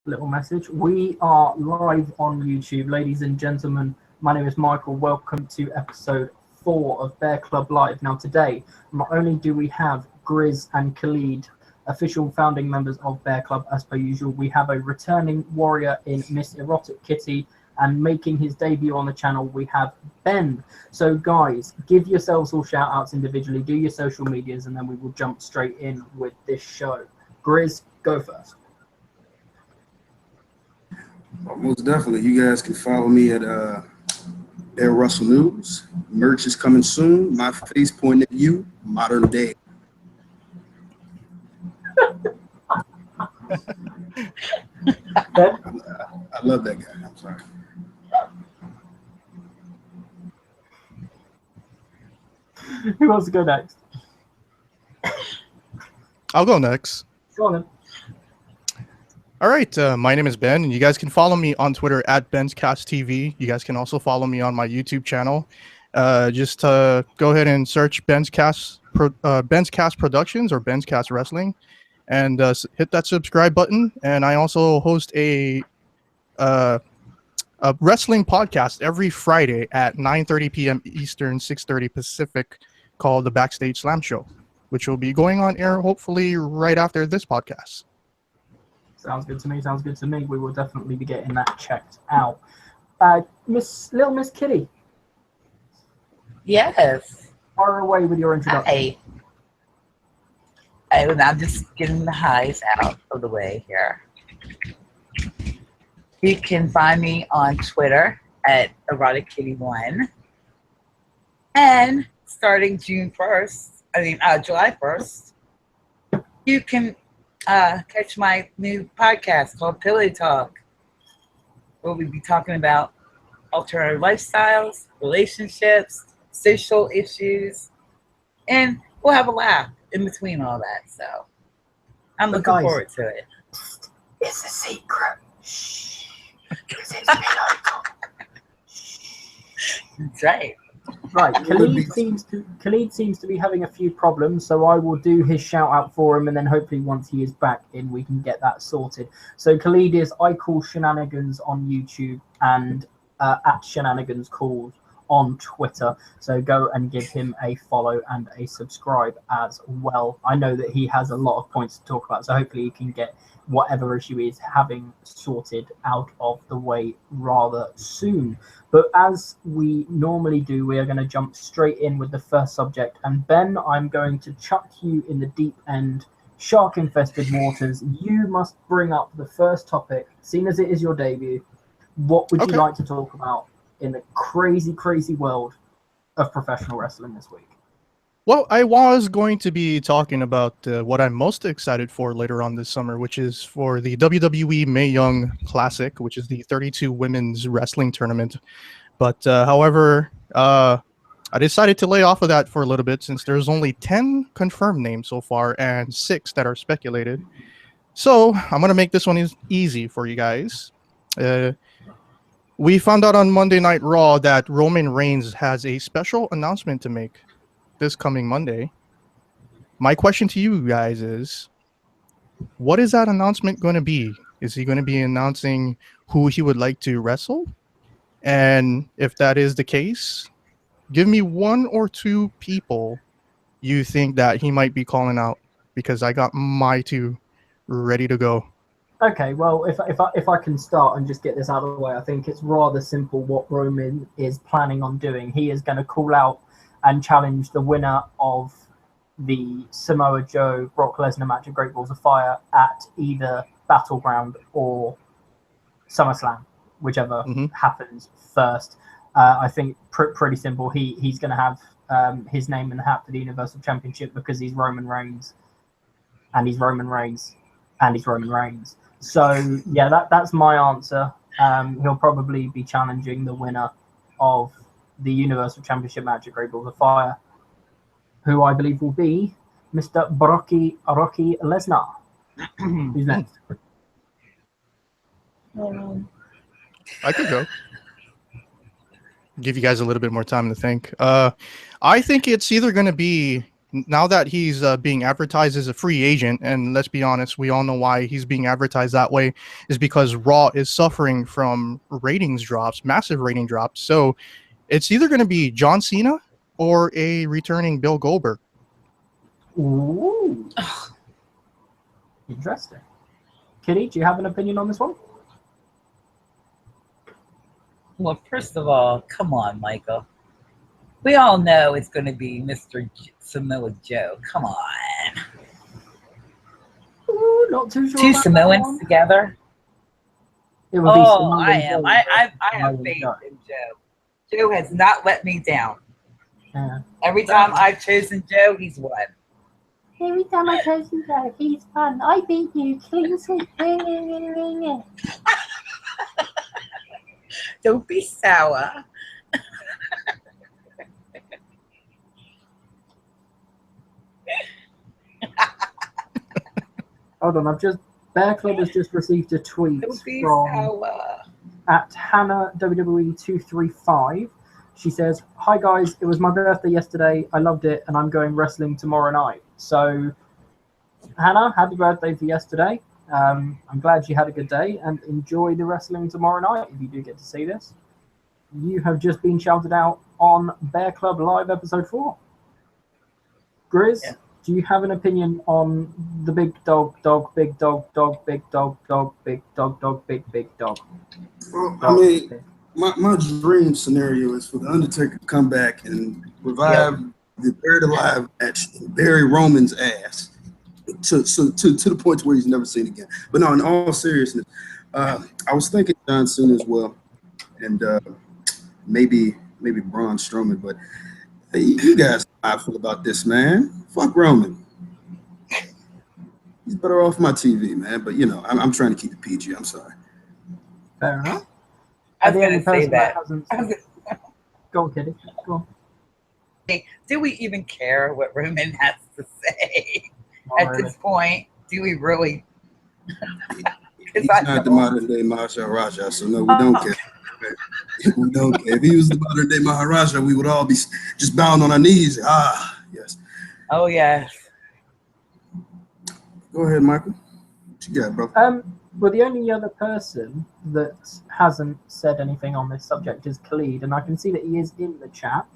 little message. We are live on YouTube, ladies and gentlemen. My name is Michael. Welcome to episode 4 of BearClub Live. Now, today, not only do we have Grizz and Khalid, official founding members of BearClub, as per usual, we have a returning warrior in Miss Erotic Kitty, and making his debut on the channel, we have Ben. So, guys, give yourselves all shout outs individually, do your social medias, and then we will jump straight in with this show. Grizz, go first. Most definitely. You guys can follow me at Air Russell News. Merch is coming soon. My face point at you, modern day. I love that guy. I'm sorry. Who wants to go next? I'll go next. Go on then. All right, my name is Ben, and you guys can follow me on Twitter at BensCastTV. You guys can also follow me on my YouTube channel. Just go ahead and search Ben's Cast Productions or Ben's Cast Wrestling, and hit that subscribe button. And I also host a wrestling podcast every Friday at 9:30 p.m. Eastern, 6:30 Pacific, called the Backstage Slam Show, which will be going on air hopefully right after this podcast. Sounds good to me. Sounds good to me. We will definitely be getting that checked out. Miss Kitty. Yes. Fire away with your introduction. Hi. I'm just getting the highs out of the way here. You can find me on Twitter at EroticKitty1. And starting July 1st, you can catch my new podcast called Pillow Talk, where we'll be talking about alternative lifestyles, relationships, social issues, and we'll have a laugh in between all that. So I'm looking forward to it. It's a secret. Shh. Because it's Pillow Talk. That's right. Right, Khalid seems to be having a few problems, so I will do his shout out for him, and then hopefully once he is back in, we can get that sorted. So Khalid is I Call Shenanigans on YouTube and at Shenanigans Calls on Twitter. So go and give him a follow and a subscribe as well. I know that he has a lot of points to talk about, so hopefully he can get whatever issue he is having sorted out of the way rather soon. But as we normally do, we are going to jump straight in with the first subject. And Ben, I'm going to chuck you in the deep end, shark-infested waters. You must bring up the first topic, seeing as it is your debut. What would you like to talk about in the crazy, crazy world of professional wrestling this week? Well, I was going to be talking about what I'm most excited for later on this summer, which is for the WWE Mae Young Classic, which is the 32 women's wrestling tournament. But however, I decided to lay off of that for a little bit since there's only 10 confirmed names so far and 6 that are speculated. So I'm going to make this one easy for you guys. We found out on Monday Night Raw that Roman Reigns has a special announcement to make this coming Monday. My question to you guys is, what is that announcement going to be? Is he going to be announcing who he would like to wrestle? And if that is the case, give me 1 or 2 people you think that he might be calling out, because I got my 2 ready to go. Okay, well, if I can start and just get this out of the way, I think it's rather simple what Roman is planning on doing. He is going to call out and challenge the winner of the Samoa Joe Brock Lesnar match at Great Balls of Fire at either Battleground or SummerSlam, whichever happens first. I think pretty simple. He's going to have his name in the hat for the Universal Championship because he's Roman Reigns, and he's Roman Reigns, and he's Roman Reigns. So yeah, that's my answer. He'll probably be challenging the winner of the Universal Championship match at Great Balls of Fire, who I believe will be Mr. Rocky Lesnar. Who's next? I could go. Give you guys a little bit more time to think. I think it's either going to be now that he's being advertised as a free agent, and let's be honest, we all know why he's being advertised that way, is because Raw is suffering from ratings drops, massive rating drops. So it's either going to be John Cena or a returning Bill Goldberg. Ooh. Interesting. Kitty, do you have an opinion on this one? Well, first of all, come on, Michael. We all know it's going to be Mr. Samoa Joe. Come on. Ooh, not too sure. Two about Samoans together? It would be Oh, Samoa I am. Joe, I but have Samoa faith Joe. in Joe. Joe has not let me down. Yeah. Every time I've chosen Joe, he's won. Every time I chose you, he's fun. I beat you. Clean sweep. Don't be sour. Hold on, BearClub has just received a tweet Don't be from sour. at Hannah WWE 235. She says, "Hi guys, it was my birthday yesterday. I loved it, and I'm going wrestling tomorrow night." So, Hannah, happy birthday for yesterday. I'm glad you had a good day, and enjoy the wrestling tomorrow night if you do get to see this. You have just been shouted out on BearClub Live Episode 4. Grizz, do you have an opinion on the big dog, big dog, big dog, big dog, big dog? Well, I mean, my dream scenario is for the Undertaker to come back and revive the Buried Alive match and bury Roman's ass to the point where he's never seen again. But no, in all seriousness, I was thinking John Cena as well, and maybe Braun Strowman. But hey, you guys know how I feel about this, man. Fuck Roman. He's better off my TV, man. But I'm trying to keep it PG. I'm sorry. Fair enough. I was going to say that. Go on, Kitty. Go on. Do we even care what Roman has to say at this point? Do we really? He's not the modern day Maharaja, so no, we don't care. We don't care. If he was the modern day Maharaja, we would all be just bowing on our knees. Yes. Oh, yes. Go ahead, Michael. What you got, bro? Well, the only other person that hasn't said anything on this subject is Khalid, and I can see that he is in the chat.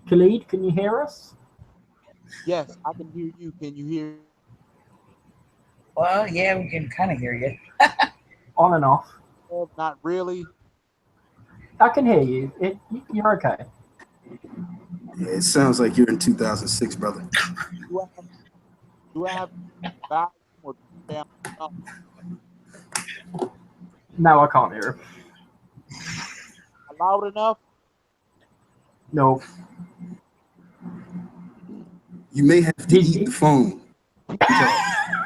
Khalid, can you hear us? Yes, I can hear you. Can you hear? Well, yeah, we can kind of hear you. On and off. Well, not really. I can hear you. You're okay. Yeah, it sounds like you're in 2006, brother. Do I have volume or down? No, I can't hear him. Loud enough? No. You may have to eat the phone.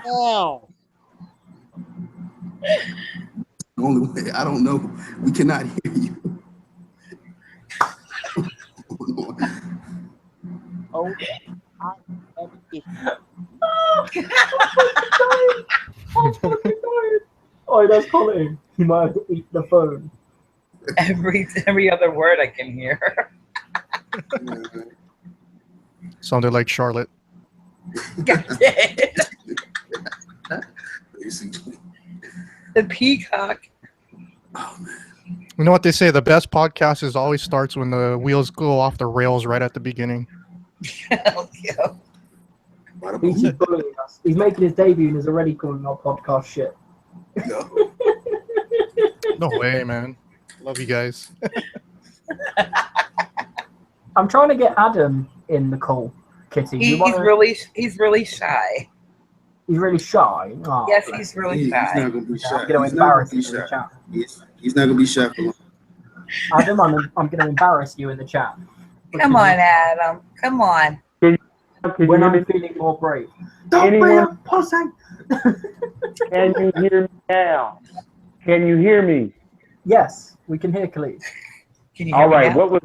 Hell. The only way, I don't know. We cannot hear you. Oh, Oh, that's Colin. He might have to eat the phone. Every other word I can hear. Sounded like Charlotte. Got it. Basically. The peacock. Oh, man. You know what they say? The best podcast always starts when the wheels go off the rails right at the beginning. He's just bullying us. He's making his debut and is already calling our podcast shit. No. No way, man. Love you guys. I'm trying to get Adam in the call, Kitty. He's really shy. He's really shy. Oh, yes, he's really shy. He's not going to be shy. I'm going to embarrass you in the chat. He's not going to be shy for long. Adam, I'm going to embarrass you in the chat. Come on, Adam. Come on. When I'm feeling more brave. Don't be a pussy! Can you hear me now? Can you hear me? Yes, we can hear Khalid. Can you hear All me right, now? what was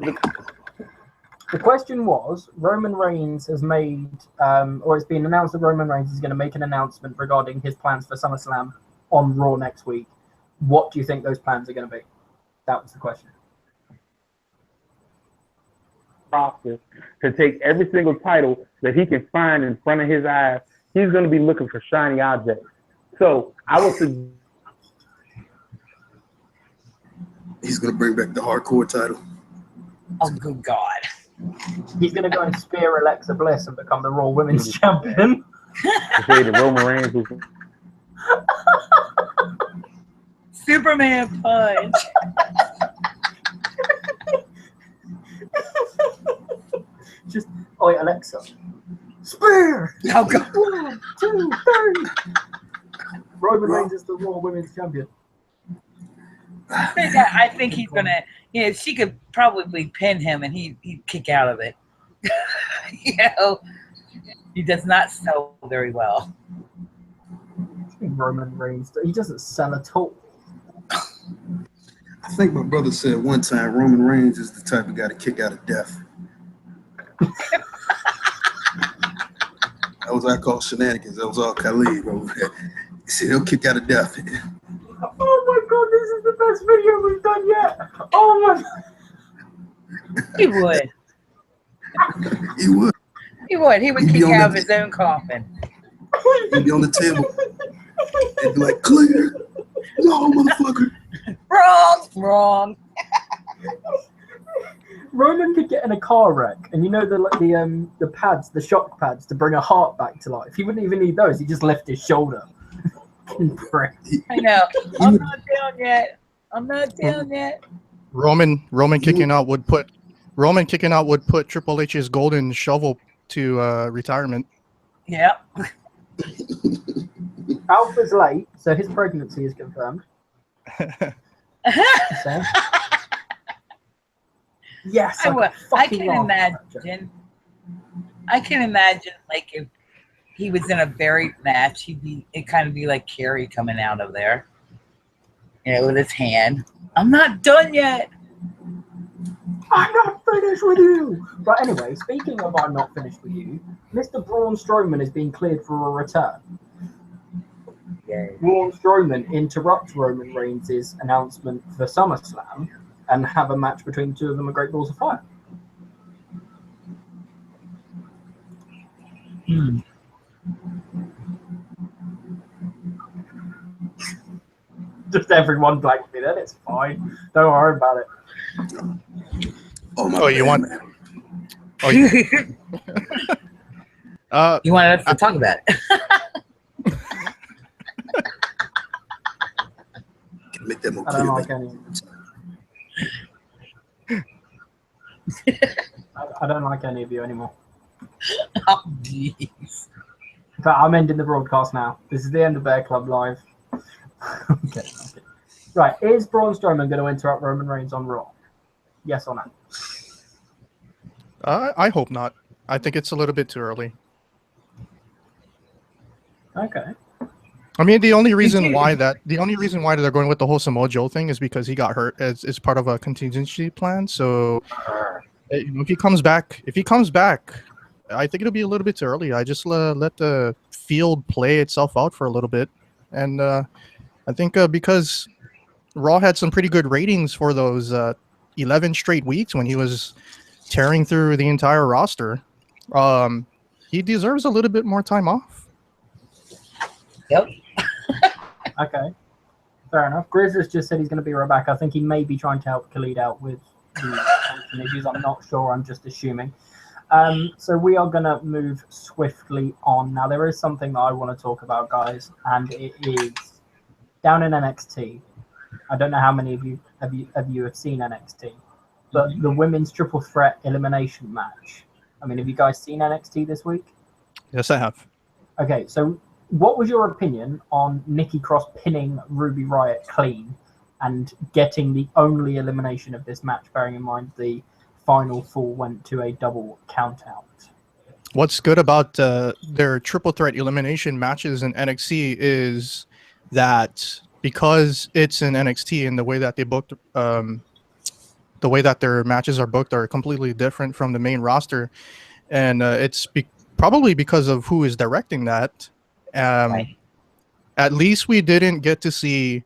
The question was, Roman Reigns has made, or it's been announced that Roman Reigns is going to make an announcement regarding his plans for SummerSlam on Raw next week. What do you think those plans are going to be? That was the question. roster to take every single title that he can find in front of his eyes. He's going to be looking for shiny objects. So I would suggest he's going to bring back the hardcore title. Oh, good God. He's going to go and spear Alexa Bliss and become the Raw Women's Champion. say the Roman Reigns was Superman punch. Just, oi, Alexa. Spear! Oh, God. 1, 2, 3. Roman Reigns is the Raw Women's Champion. I think he's going to, she could probably pin him and he'd kick out of it. He does not sell very well. Roman Reigns, he doesn't sell at all. I think my brother said one time Roman Reigns is the type of guy to kick out of death. That was I call shenanigans. That was all Khalid over there. He said he'll kick out of death. Oh my God, this is the best video we've done yet. Oh my. He would. He would. He would. He would kick out of his own coffin. He'd be on the table. They'd be like, clear. No, motherfucker. Wrong. Roman could get in a car wreck, and you know the pads, the shock pads to bring a heart back to life. He wouldn't even need those. He just lift his shoulder. I know. I'm not down yet. Roman kicking out would put Triple H's golden shovel to retirement. Yeah. Alpha's late, so his pregnancy is confirmed. So. Yes, I can imagine. I can imagine, like, if he was in a buried match, it'd kind of be like Kerry coming out of there, with his hand. I'm not done yet. I'm not finished with you. But anyway, speaking of I'm not finished with you, Mr. Braun Strowman is being cleared for a return. Yay. Braun Strowman interrupts Roman Reigns' announcement for SummerSlam and have a match between the two of them at Great Balls of Fire. Just everyone blanked me then, it's fine. Don't worry about it. You want? Oh, you wanted us to talk about it. Make that more I clear. don't like any. I don't like any of you anymore. Oh, jeez. But I'm ending the broadcast now. This is the end of BearClub Live. Okay. Right, is Braun Strowman going to interrupt Roman Reigns on Raw? Yes or no? I hope not. I think it's a little bit too early. Okay. I mean, the only reason why they're going with the whole Samoa Joe thing is because he got hurt as part of a contingency plan. So if he comes back, I think it'll be a little bit too early. I just let the field play itself out for a little bit, and I think because Raw had some pretty good ratings for those 11 straight weeks when he was tearing through the entire roster, he deserves a little bit more time off. Yep. Okay. Fair enough. Grizz has just said he's going to be right back. I think he may be trying to help Khalid out with the tension issues. I'm not sure. I'm just assuming. So we are going to move swiftly on. Now, there is something that I want to talk about, guys, and it is down in NXT. I don't know how many of you have seen NXT, but the women's triple threat elimination match. I mean, have you guys seen NXT this week? Yes, I have. Okay, so what was your opinion on Nikki Cross pinning Ruby Riott clean and getting the only elimination of this match, bearing in mind the final four went to a double count out? What's good about their triple threat elimination matches in NXT is that because it's in NXT and the way that they booked, the way that their matches are booked are completely different from the main roster, and it's probably because of who is directing that. Right. At least we didn't get to see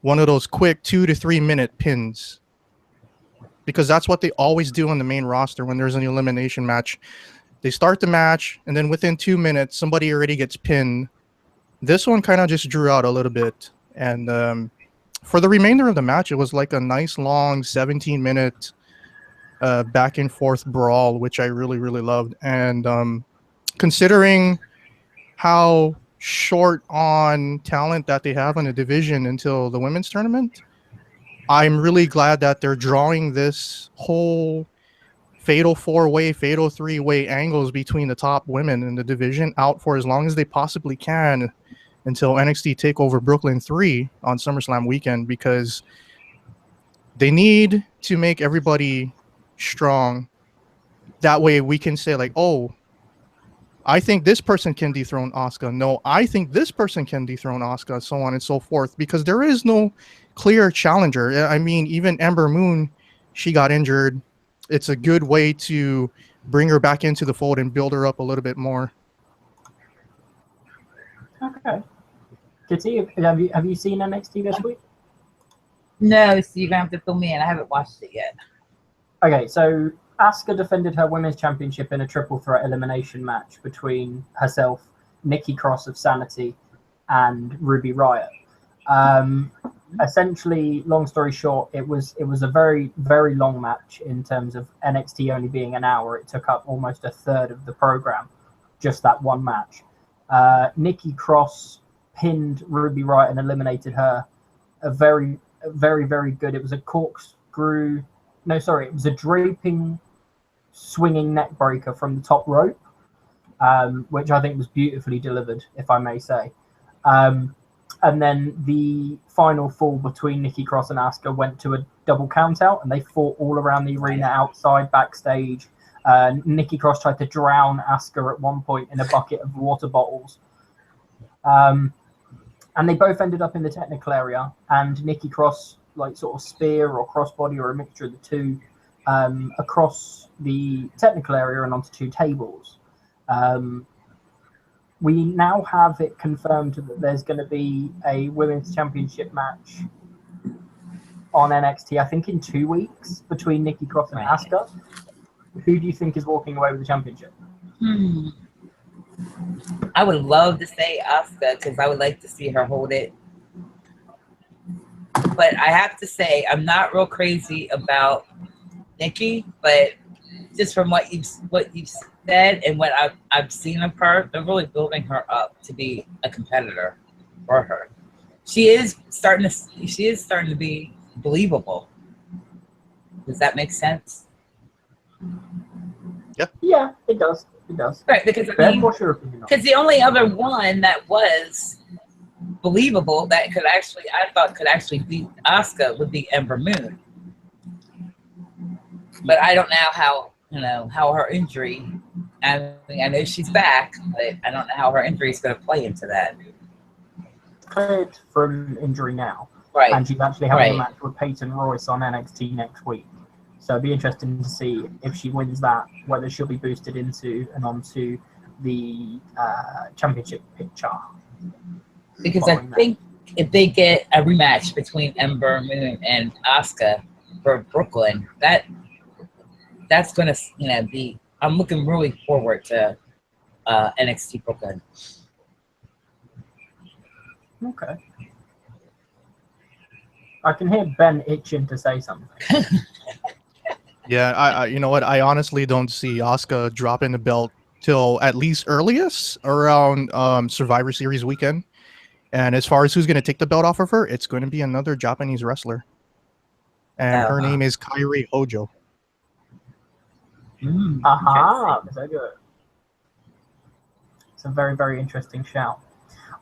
one of those quick 2 to 3 minute pins. because that's what they always do on the main roster when there's an elimination match. They start the match, and then within 2 minutes, somebody already gets pinned. This one kind of just drew out a little bit. And for the remainder of the match, it was like a nice long 17-minute back and forth brawl, which I really, really loved. And considering how short on talent that they have in the division until the women's tournament, I'm really glad that they're drawing this whole fatal 4-way, fatal 3-way angles between the top women in the division out for as long as they possibly can until NXT TakeOver Brooklyn 3 on SummerSlam weekend, because they need to make everybody strong. That way we can say, like, oh, I think this person can dethrone Asuka. No, I think this person can dethrone Asuka, so on and so forth, because there is no clear challenger. I mean, even Ember Moon, she got injured. It's a good way to bring her back into the fold and build her up a little bit more. Okay. Kitty, have you seen NXT this week? No, so you're going to have to fill me in. I haven't watched it yet. Okay, so Asuka defended her women's championship in a triple threat elimination match between herself, Nikki Cross of Sanity, and Ruby Riott. Essentially, long story short, it was a very, very long match in terms of NXT only being an hour. It took up almost a third of the program, just that one match. Nikki Cross pinned Ruby Riott and eliminated her. A very, very, very good. It was a corkscrew. No, sorry, it was a draping, swinging neck breaker from the top rope, which I think was beautifully delivered, if I may say. And then the final fall between Nikki Cross and Asuka went to a double countout, and they fought all around the arena, outside, backstage. Nikki Cross tried to drown Asuka at one point in a bucket of water bottles. And they both ended up in the technical area, and Nikki Cross, like sort of spear or crossbody or a mixture of the two, across the technical area and onto two tables. We now have it confirmed that there's going to be a women's championship match on NXT, I think in 2 weeks, between Nikki Cross and Asuka. Who do you think is walking away with the championship? I would love to say Asuka, because I would like to see her hold it. But I have to say, I'm not real crazy about Nikki, but just from what you've said and what I've seen of her, they're really building her up to be a competitor for her. She is starting to be believable. Does that make sense? Yeah, it does. It does. Right, because because the only other one that was believable that I thought could actually beat Asuka would be Ember Moon. But I don't know how her injury. I know she's back, but I don't know how her injury is going to play into that. Cleared from injury now, right? And she's actually having a match with Peyton Royce on NXT next week. So it'll be interesting to see if she wins that, whether she'll be boosted into and onto the championship picture. Because I think if they get a rematch between Ember Moon and Asuka for Brooklyn, that's going to be. I'm looking really forward to NXT Brooklyn. Okay. I can hear Ben itching to say something. Yeah, I you know what? I honestly don't see Asuka dropping the belt till at least earliest around Survivor Series weekend. And as far as who's going to take the belt off of her, it's going to be another Japanese wrestler. And her name is Kairi Hojo. So good. It's a very, very interesting shout.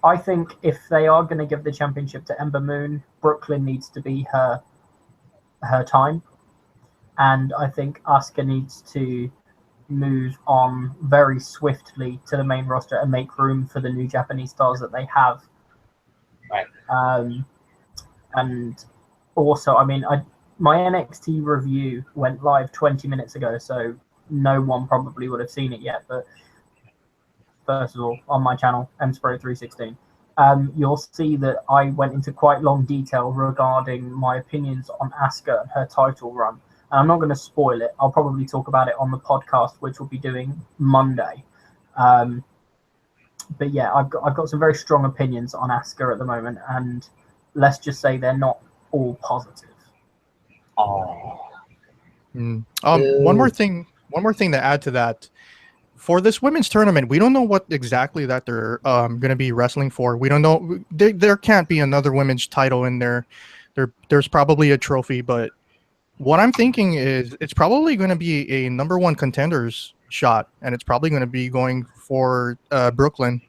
I think if they are going to give the championship to Ember Moon, Brooklyn needs to be her time. And I think Asuka needs to move on very swiftly to the main roster and make room for the new Japanese stars that they have. Right. And also, I mean, my NXT review went live 20 minutes ago, so no one probably would have seen it yet. But first of all, on my channel, mspro316, you'll see that I went into quite long detail regarding my opinions on Asuka and her title run. I'm not going to spoil it. I'll probably talk about it on the podcast, which we'll be doing Monday. But yeah, I've got some very strong opinions on Asuka at the moment, and let's just say they're not all positive. Oh. One more thing to add to that. For this women's tournament, we don't know what exactly that they're going to be wrestling for. We don't know. There can't be another women's title in there. There's probably a trophy, but what I'm thinking is it's probably going to be a number one contenders shot, and it's probably going to be going for Brooklyn,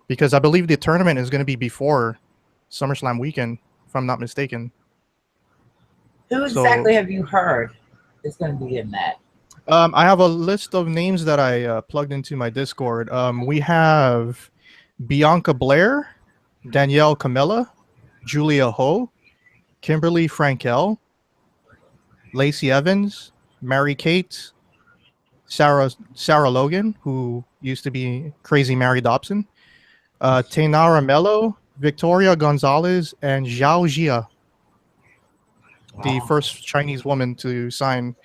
because I believe the tournament is going to be before SummerSlam weekend, if I'm not mistaken. Who exactly have you heard is going to be in that? I have a list of names that I plugged into my Discord. We have Bianca Blair, Danielle Camilla, Julia Ho, Kimberly Frankel, Lacey Evans, Mary Kate, Sarah Logan, who used to be Crazy Mary Dobson, Tainara Mello, Victoria Gonzalez, and Zhao Jia, the first Chinese woman to sign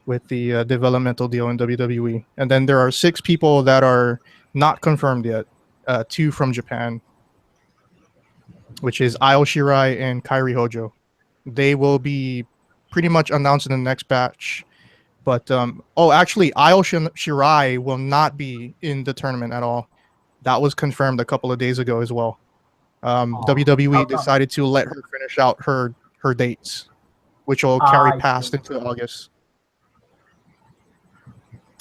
with the developmental deal in WWE. And then there are 6 people that are not confirmed yet, 2 from Japan, which is Io Shirai and Kairi Hojo. They will be pretty much announced in the next batch. But, actually, Io Shirai will not be in the tournament at all. That was confirmed a couple of days ago as well. WWE decided to let her finish out her dates, which will carry past into August.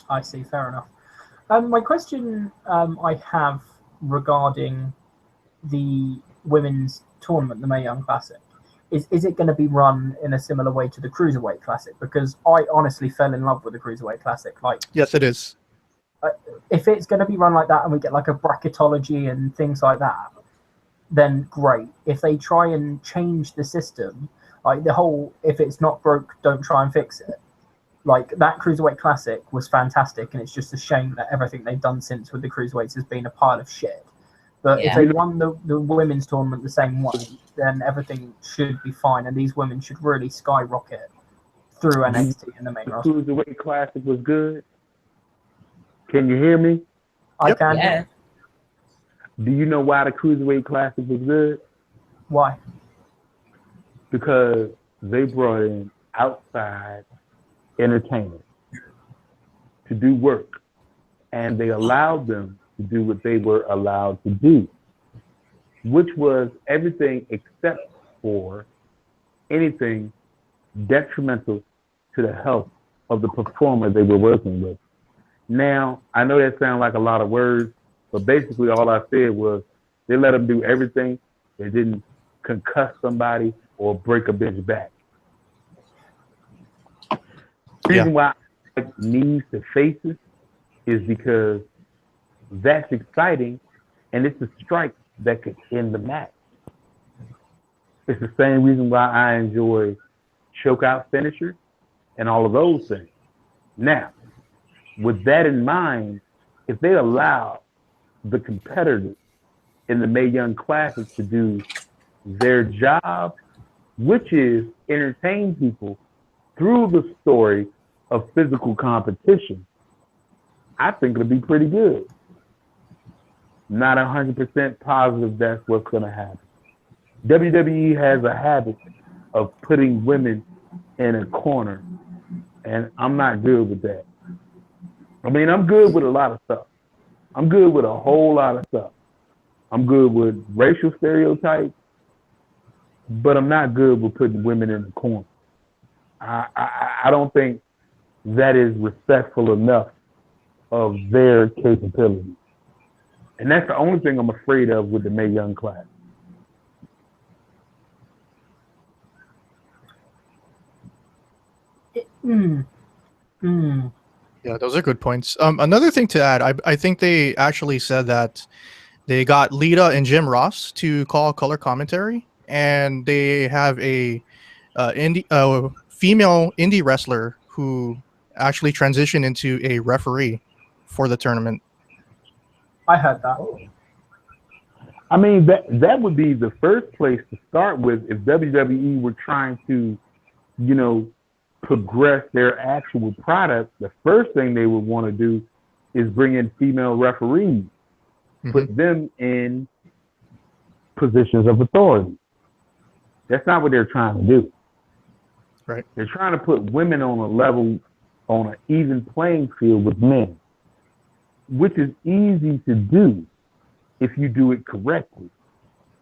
I see, fair enough. My question I have regarding the women's tournament, the Mae Young Classic, is it going to be run in a similar way to the Cruiserweight Classic? Because I honestly fell in love with the Cruiserweight Classic. Like, yes, it is. If it's going to be run like that and we get like a bracketology and things like that, then great. If they try and change the system, like the whole, if it's not broke, don't try and fix it. Like, that Cruiserweight Classic was fantastic, and it's just a shame that everything they've done since with the Cruiserweights has been a pile of shit. But if they won the women's tournament the same way, then everything should be fine, and these women should really skyrocket through NXT in the main roster. The Cruiserweight Classic was good. Can you hear me? I can. Yeah. Do you know why the Cruiserweight Classic was good? Why? Because they brought in outside entertainers to do work, and they allowed them to do what they were allowed to do, which was everything except for anything detrimental to the health of the performer they were working with. Now, I know that sounds like a lot of words, but basically all I said was they let them do everything. They didn't concuss somebody or break a bitch back. The reason why I like knees to faces is because that's exciting, and it's a strike that could end the match. It's the same reason why I enjoy chokeout finishers and all of those things. Now, with that in mind, if they allow the competitors in the Mae Young Classic to do their job, which is entertain people through the story of physical competition, I think it'll be pretty good. Not 100% positive that's what's going to happen. WWE has a habit of putting women in a corner, and I'm not good with that. I mean, I'm good with a lot of stuff. I'm good with a whole lot of stuff. I'm good with racial stereotypes, but I'm not good with putting women in the corner. I don't think that is respectful enough of their capabilities. And that's the only thing I'm afraid of with the Mae Young class. Yeah, those are good points. Another thing to add, I think they actually said that they got Lita and Jim Ross to call color commentary, and they have a female indie wrestler who actually transitioned into a referee for the tournament. I heard that. I mean, that would be the first place to start with if WWE were trying to, progress their actual product, the first thing they would want to do is bring in female referees, put them in positions of authority. That's not what they're trying to do. Right. They're trying to put women on a level, on an even playing field with men, which is easy to do if you do it correctly.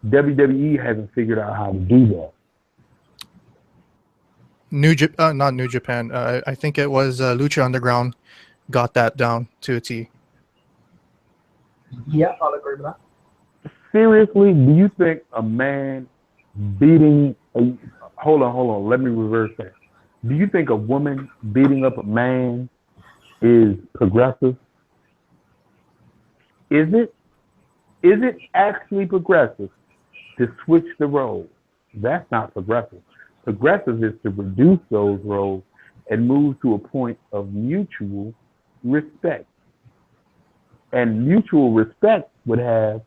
WWE hasn't figured out how to do that. Not New Japan. I think it was Lucha Underground got that down to a T. Yeah, I'll agree with that. Seriously, do you think a man beating a... Hold on. Let me reverse that. Do you think a woman beating up a man is progressive? Is it? Is it actually progressive to switch the roles? That's not progressive. Progressive is to reduce those roles and move to a point of mutual respect. And mutual respect would have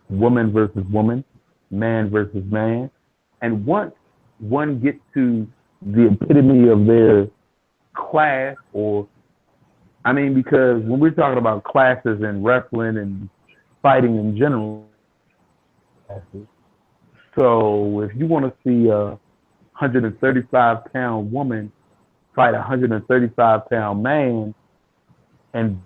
woman versus woman, man versus man. And once one gets to the epitome of their class, or, I mean, because when we're talking about classes in wrestling and fighting in general, so if you want to see a 135-pound woman fight a 135-pound man, and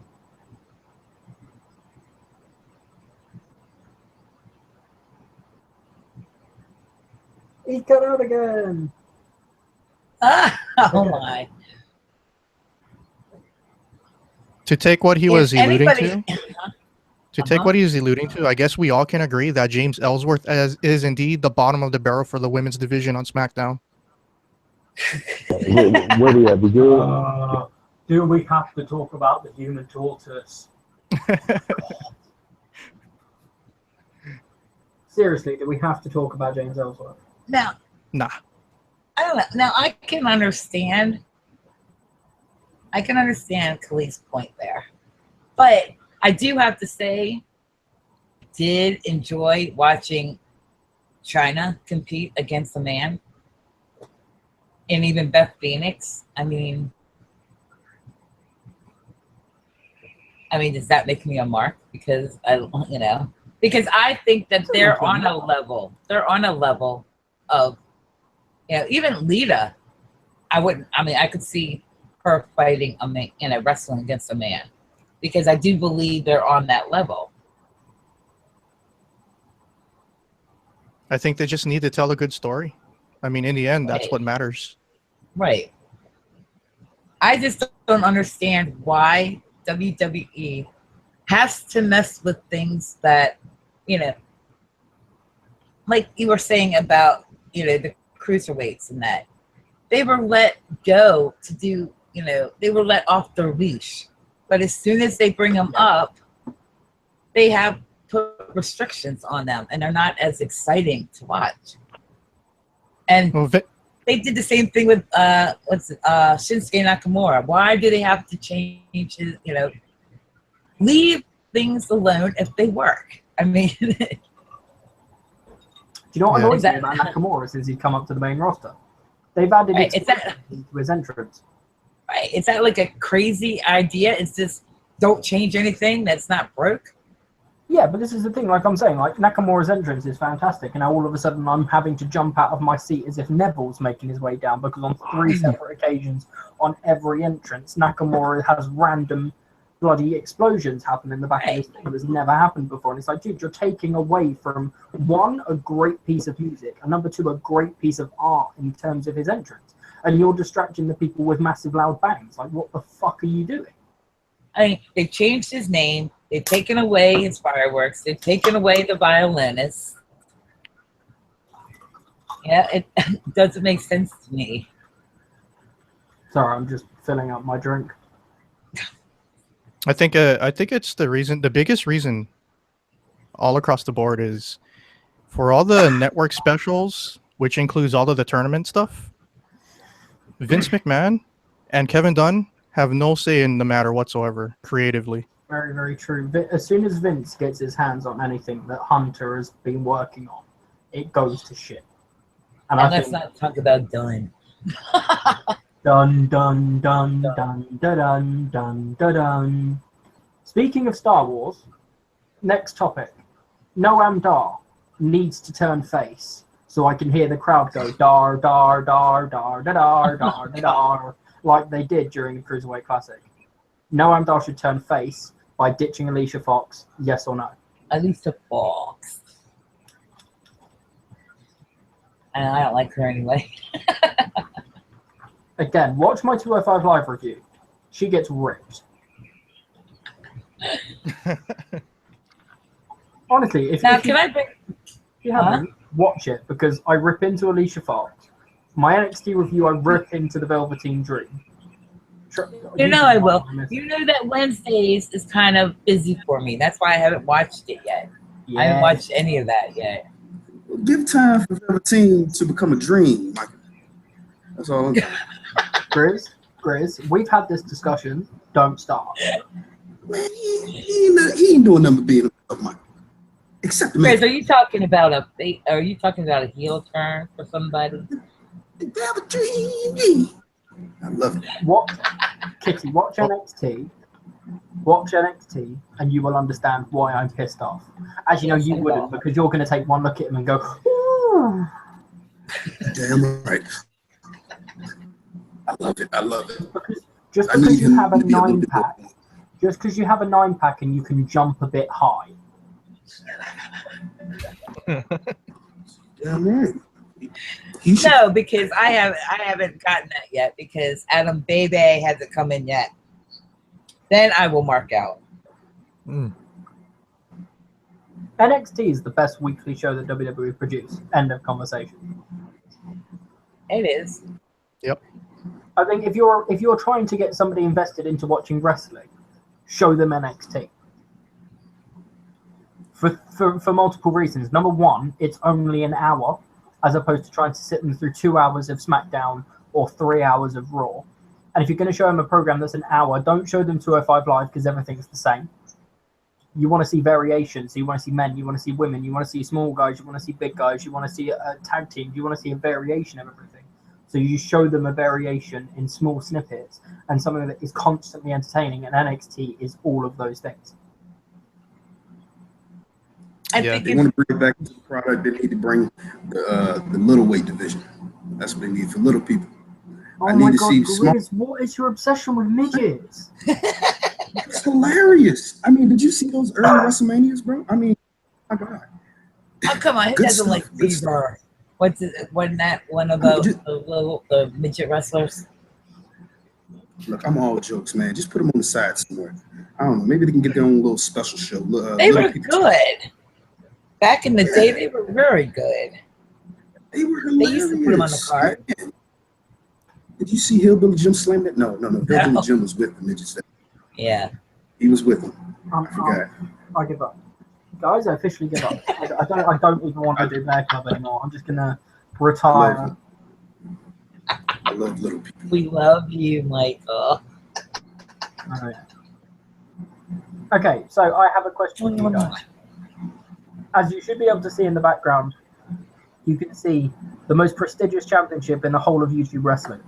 He got out again. Oh my. To take what he was alluding to, Uh-huh. what he's alluding to, I guess we all can agree that James Ellsworth is indeed the bottom of the barrel for the women's division on SmackDown. where we at? We good? Do we have to talk about the Human Tortoise? Seriously, do we have to talk about James Ellsworth? Now, Nah. I don't know. Now I can understand Khalid's point there, but I do have to say, did enjoy watching China compete against a man, and even Beth Phoenix. I mean, does that make me a mark? Because because I think that they're on a level. They're on a level of, even Lita. I could see her fighting a man, wrestling against a man, because I do believe they're on that level. I think they just need to tell a good story. I mean, in the end, that's Right. what matters. Right. I just don't understand why WWE has to mess with things that, like you were saying about, the cruiserweights and that. They were let go to do, they were let off the leash. But as soon as they bring them up, they have put restrictions on them, and they're not as exciting to watch. And they did the same thing with Shinsuke Nakamura. Why do they have to change his, leave things alone if they work? I mean, do you know what annoys me about Nakamura since he's come up to the main roster? They've added to his entrance. Right. Is that like a crazy idea? It's just don't change anything that's not broke? Yeah, but this is the thing, like I'm saying, like Nakamura's entrance is fantastic, and now all of a sudden I'm having to jump out of my seat as if Neville's making his way down, because on 3 separate occasions on every entrance, Nakamura has random bloody explosions happen in the back of his thing that has never happened before. And it's like, dude, you're taking away from, 1, a great piece of music, and number 2, a great piece of art in terms of his entrance. And you're distracting the people with massive loud bangs. Like, what the fuck are you doing? I mean, they've changed his name. They've taken away his fireworks. They've taken away the violinist. Yeah, it doesn't make sense to me. Sorry, I'm just filling up my drink. I think it's the biggest reason all across the board is for all the network specials, which includes all of the tournament stuff. Vince McMahon and Kevin Dunn have no say in the matter whatsoever creatively. Very, very true. As soon as Vince gets his hands on anything that Hunter has been working on, it goes to shit. And let's not talk about Dunn. Dun dun dun dun dun dun dun dun dun. Speaking of Star Wars, next topic. Noam Dar needs to turn face so I can hear the crowd go dar dar dar dar dar dar dar dar like they did during the Cruiserweight Classic. Noam Dar should turn face by ditching Alicia Fox, yes or no? Alicia Fox. And I don't like her anyway. Again, watch my 205 Live review. She gets ripped. Honestly, if you haven't, watch it because I rip into Alicia Fox. My NXT review, I rip into the Velveteen Dream. You know I will. You know that Wednesdays is kind of busy for me. That's why I haven't watched it yet. Yeah. I haven't watched any of that yet. Give time for Velveteen to become a dream, Michael. That's all I'm saying. Grizz, we've had this discussion. Don't start. Man, he ain't doing nothing but being a Michael. Except the man. Grizz, are you talking about a heel turn for somebody? Velveteen. I love it. Watch NXT. Watch NXT, and you will understand why I'm pissed off. As you know, you wouldn't, because you're going to take one look at him and go, ooh. Damn right. I love it. Because just because you have a 9-pack, just because you have a 9-pack and you can jump a bit high. Damn right. No, because I haven't gotten that yet because Adam Bebe hasn't come in yet. Then I will mark out. NXT is the best weekly show that WWE produce. End of conversation. It is. Yep. I think if you're trying to get somebody invested into watching wrestling, show them NXT. For multiple reasons. Number one, it's only an hour, as opposed to trying to sit them through 2 hours of SmackDown or 3 hours of Raw. And if you're going to show them a program that's an hour, don't show them 205 Live because everything's the same. You want to see variation. So you want to see men, you want to see women, you want to see small guys, you want to see big guys, you want to see a tag team, you want to see a variation of everything. So you show them a variation in small snippets and something that is constantly entertaining. And NXT is all of those things. They want to bring it back to the product. They need to bring the little weight division. That's what they need for little people. Oh my God, Grizz, what is your obsession with midgets? It's hilarious. I mean, did you see those early WrestleManias, bro? I mean, my God. Oh, come on. He doesn't like Caesar. What's it? Wasn't that one of the midget wrestlers? Look, I'm all jokes, man. Just put them on the side somewhere. I don't know. Maybe they can get their own little special show. They were good. Back in the day, they were very good. They were hilarious. They used to put them on the card. Man. Did you see Hillbilly Jim slam it? No. Hillbilly Jim was with the midgets. Yeah. He was with them. I forgot. I give up. Guys, I officially give up. I don't even want to do BearClub anymore. I'm just going to retire. I love little people. We love you, Michael. All right. Okay, so I have a question for you guys. As you should be able to see in the background, you can see the most prestigious championship in the whole of YouTube wrestling.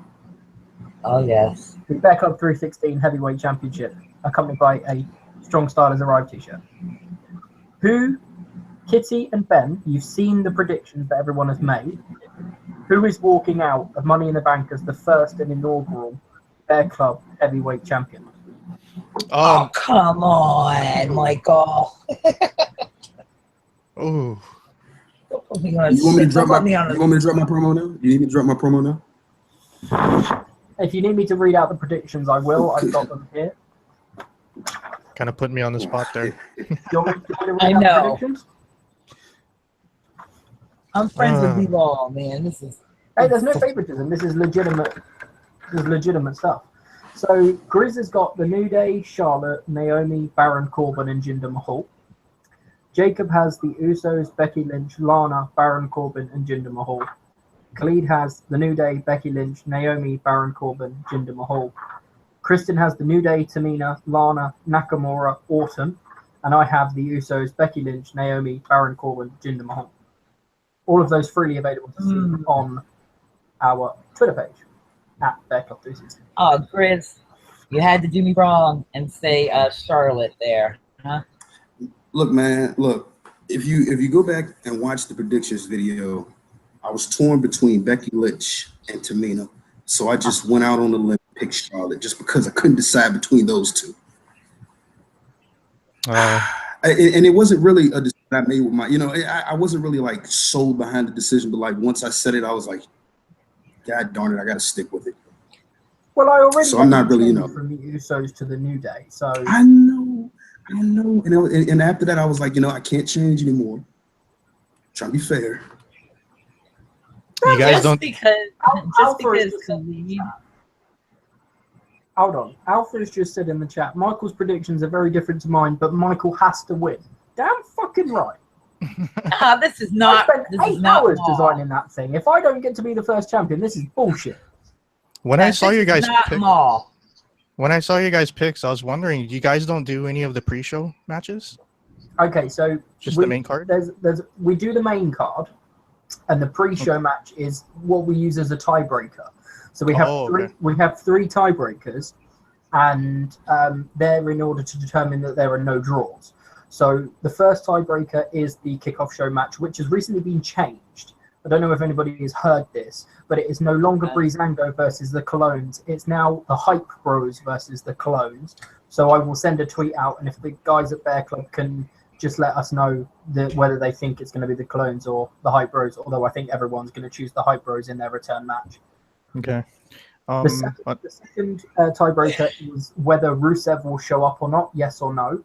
Oh, yes. The BearClub 316 Heavyweight Championship, accompanied by a Strong Style Has Arrived t-shirt. Who, Kitty and Ben, you've seen the predictions that everyone has made. Who is walking out of Money in the Bank as the first and inaugural BearClub Heavyweight Champion? Oh, come on, Michael. Oh. You want me to drop my promo now? You need me to drop my promo now? If you need me to read out the predictions, I will. I've got them here. Kind of put me on the spot there. You want me to read out the predictions? I'm friends with you all, man. Hey, there's no favoritism. This is legitimate. This is legitimate stuff. So Grizz has got the New Day, Charlotte, Naomi, Baron Corbin, and Jinder Mahal. Jakob has the Usos, Becky Lynch, Lana, Baron Corbin, and Jinder Mahal. Khalid has the New Day, Becky Lynch, Naomi, Baron Corbin, Jinder Mahal. Kristin has the New Day, Tamina, Lana, Nakamura, Orton. And I have the Usos, Becky Lynch, Naomi, Baron Corbin, Jinder Mahal. All of those freely available to see on our Twitter page. at BearClub 360. Oh, Grizz, you had to do me wrong and say Charlotte there, huh? Look, man, look. If you go back and watch the predictions video, I was torn between Becky Lynch and Tamina, so I just went out on the limb and picked Charlotte just because I couldn't decide between those two. And it wasn't really a decision I made with my, I wasn't really like sold behind the decision, but like once I said it, I was like, God darn it, I got to stick with it. Well, I already. So I'm not really, from the Usos to the New Day. So I know. And after that, I was like, I can't change anymore. Trying to be fair. You guys don't. Because Khalid. Hold on. Alpha's just said in the chat, Michael's predictions are very different to mine, but Michael has to win. Damn fucking right. This is not. I spent 8 hours designing that thing. If I don't get to be the first champion, this is bullshit. When I saw you guys pick, when I saw you guys picks, I was wondering, you guys don't do any of the pre-show matches? Okay, so just the main card. We do the main card, and the pre-show match is what we use as a tiebreaker. So we have three tiebreakers, and they're in order to determine that there are no draws. So the first tiebreaker is the kickoff show match, which has recently been changed. I don't know if anybody has heard this, but it is no longer Breezango versus the Clones. It's now the Hype Bros versus the Clones. So I will send a tweet out, and if the guys at BearClub can just let us know whether they think it's going to be the Clones or the Hype Bros, although I think everyone's going to choose the Hype Bros in their return match. Okay. The second tiebreaker is whether Rusev will show up or not, yes or no.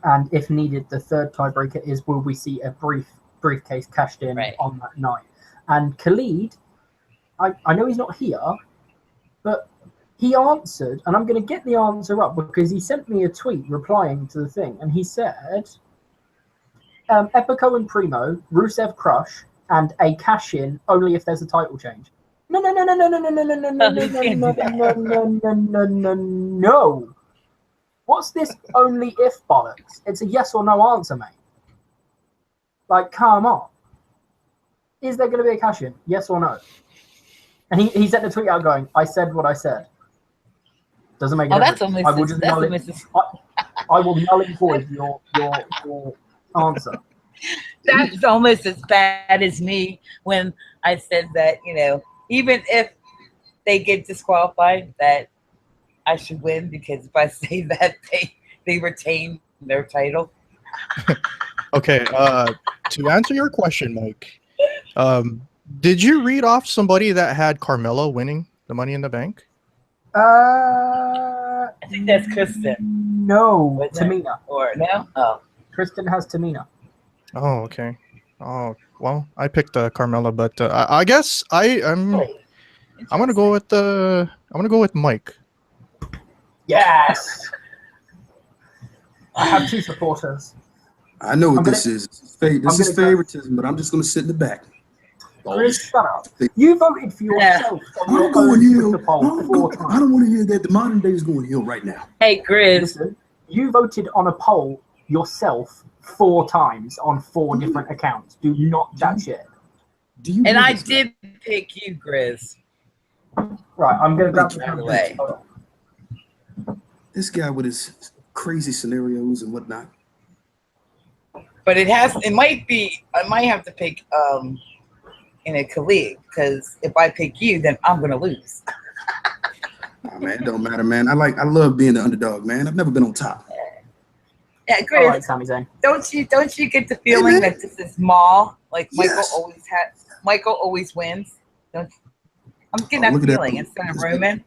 And if needed, the third tiebreaker is will we see a briefcase cashed in on that night. And Khalid, I know he's not here, but he answered, and I'm going to get the answer up because he sent me a tweet replying to the thing, and he said, Epico and Primo, Rusev Crush, and a cash-in only if there's a title change. No. What's this only if bollocks? It's a yes or no answer, mate. Like, come on. Is there going to be a cash-in? Yes or no? And he sent a tweet out going, I said what I said. Doesn't make any difference. I will null and void your answer. That's almost as bad as me when I said that, even if they get disqualified, that I should win because if I say that they retain their title. Okay, to answer your question, Mike, did you read off somebody that had Carmella winning the Money in the Bank? I think that's Kristin. No, Tamina. Or no? Oh. Kristin has Tamina. Oh, okay. Oh, well, I picked Carmella, but I guess I'm gonna go with Mike. Yes. I have 2 supporters. I know what this is. This is favoritism, but I'm just going to sit in the back. Grizz, shut up. You voted for yourself. I don't want to hear that. The modern day is going heel right now. Hey, Grizz. Listen, you voted on a poll yourself 4 times on 4 different accounts. Do not chat shit. And I did pick you, Grizz. Right, I'm going to grab the way. This guy with his crazy scenarios and whatnot. But I might have to pick Khalid, because if I pick you, then I'm gonna lose. Oh, man, it don't matter, man. I love being the underdog, man. I've never been on top. Yeah, Grizz. Sami Zayn. Don't you get the feeling that this is Maul? Like Michael always wins. I'm getting that feeling instead of Roman.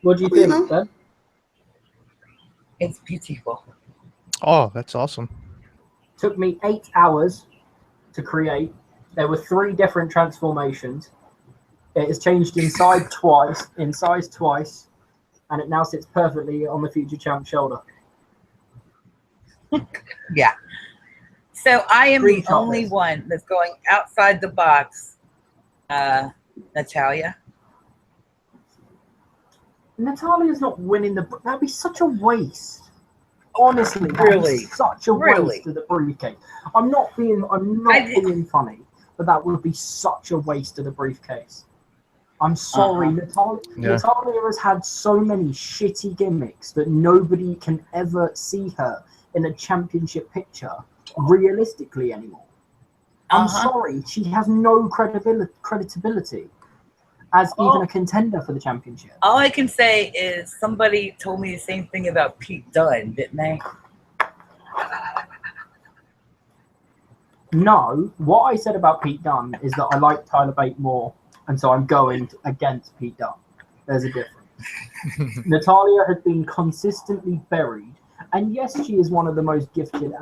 What do you think, Ben? It's beautiful. Oh, that's awesome. Took me 8 hours to create. There were 3 different transformations. It has changed in size twice, and it now sits perfectly on the future champ's shoulder. Yeah. So I am the only one that's going outside the box. Natalia. Natalia's not winning that'd be such a waste. Honestly, really, such a waste of the briefcase. I'm not being funny. but that would be such a waste of the briefcase. I'm sorry, Natalia has had so many shitty gimmicks that nobody can ever see her in a championship picture realistically anymore. I'm sorry, she has no credibility as even a contender for the championship. All I can say is somebody told me the same thing about Pete Dunne, didn't they? No, what I said about Pete Dunne is that I like Tyler Bate more, and so I'm going against Pete Dunne. There's a difference. Natalia has been consistently buried, and yes, she is one of the most gifted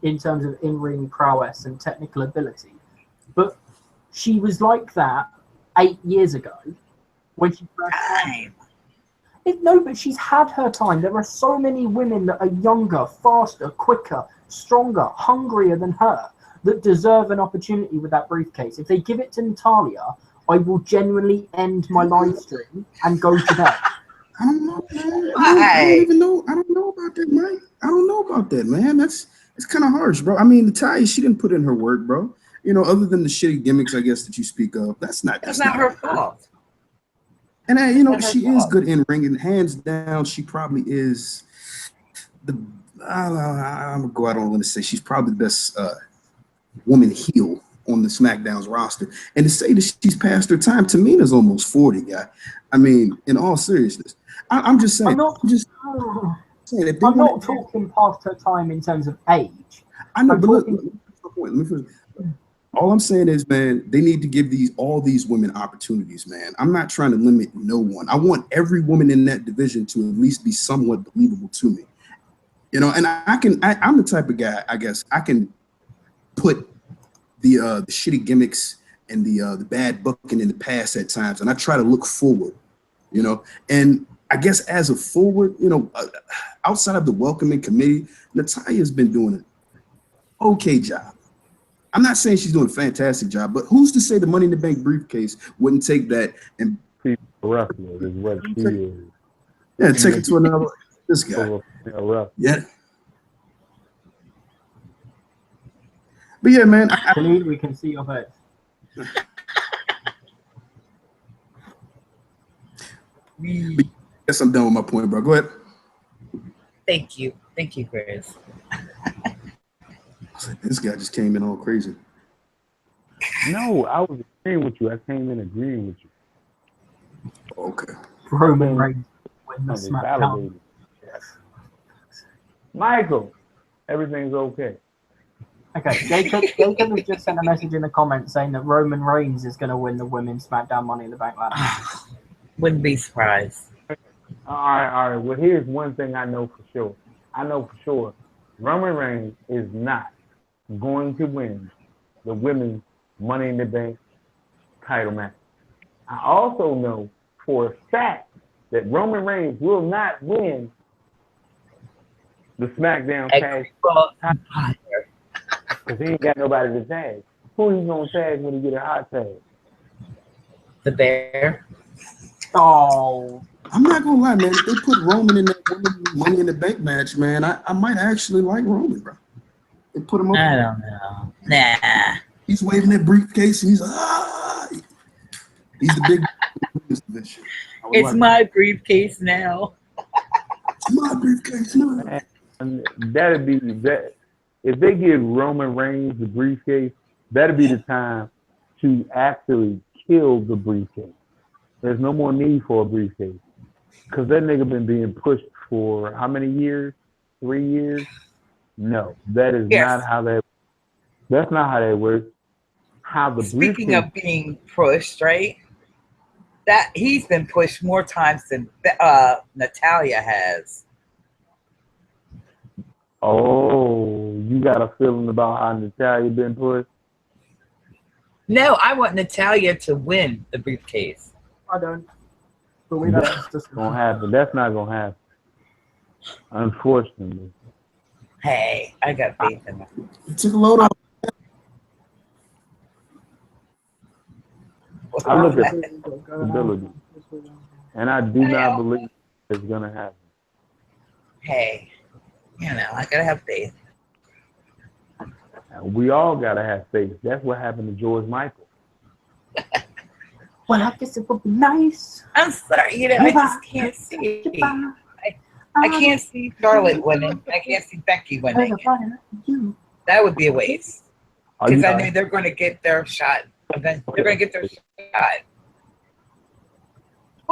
in terms of in-ring prowess and technical ability, but she was like that 8 years ago when she first came. No, but she's had her time. There are so many women that are younger, faster, quicker, stronger, hungrier than her that deserve an opportunity with that briefcase. If they give it to Natalia, I will genuinely end my live stream and go to bed. I don't know, man. I don't even know. I don't know about that, Mike. I don't know about that, man. It's kind of harsh, bro. I mean, Natalia, she didn't put in her work, bro. You know, other than the shitty gimmicks, I guess, that you speak of, that's not her fault. And you know, she is good in ring, and hands down, she probably is the. I'm gonna go out on a limb and say she's probably the best woman heel on the SmackDown's roster. And to say that she's past her time, Tamina's almost 40, guy. I mean, in all seriousness, I'm just saying. I'm just saying. If I'm not talking past her time in terms of age. I know, but look, all I'm saying is, man, they need to give all these women opportunities, man. I'm not trying to limit no one. I want every woman in that division to at least be somewhat believable to me. You know, and I'm the type of guy, I guess, I can put the shitty gimmicks and the bad booking in the past at times, and I try to look forward, you know. And I guess as a forward, you know, outside of the welcoming committee, Natalia's been doing an okay job. I'm not saying she's doing a fantastic job, but who's to say the Money in the Bank briefcase wouldn't take that and wrestler is what she is. Yeah, take it to another. This guy. Yeah. But yeah, man. Khalid, we can see your face. I guess I'm done with my point, bro. Go ahead. Thank you, Grizz. This guy just came in all crazy. No, I was agreeing with you. I came in agreeing with you. Okay. Roman Reigns win the SmackDown. Michael, everything's okay. Okay, Jacob has just sent a message in the comments saying that Roman Reigns is going to win the Women's SmackDown Money in the Bank ladder. Wouldn't be surprised. All right. Well, here's one thing I know for sure. Roman Reigns is not going to win the Women's Money in the Bank title match. I also know for a fact that Roman Reigns will not win the SmackDown tag because he ain't got nobody to tag. Who he gonna tag when he get a hot tag? The Bear. Oh, I'm not gonna lie, man. If they put Roman in that Money in the Bank match, man, I might actually like Roman, bro. They put him up. I don't know. Nah. He's waving that briefcase and he's he's the big division. It's my briefcase now. It's my briefcase now. And that'd be that. If they give Roman Reigns the briefcase, that'd be the time to actually kill the briefcase. There's no more need for a briefcase because that nigga been being pushed for how many years? 3 years? No, that is not how that. That's not how that works. Speaking of being pushed, right? That he's been pushed more times than Natalia has. Oh, you got a feeling about how Natalia been pushed? No, I want Natalia to win the briefcase. I don't. But that's gonna happen. That's not gonna happen. Unfortunately. Hey, I got faith in that. You took a load off. I look at stability, and I do not believe it's gonna happen. Hey, I gotta have faith. We all gotta have faith. That's what happened to George Michael. Well, I guess it would be nice. I'm sorry, I just can't see. I can't see Charlotte winning. I can't see Becky winning. That would be a waste. Because I know they're going to get their shot. They're going to get their shot.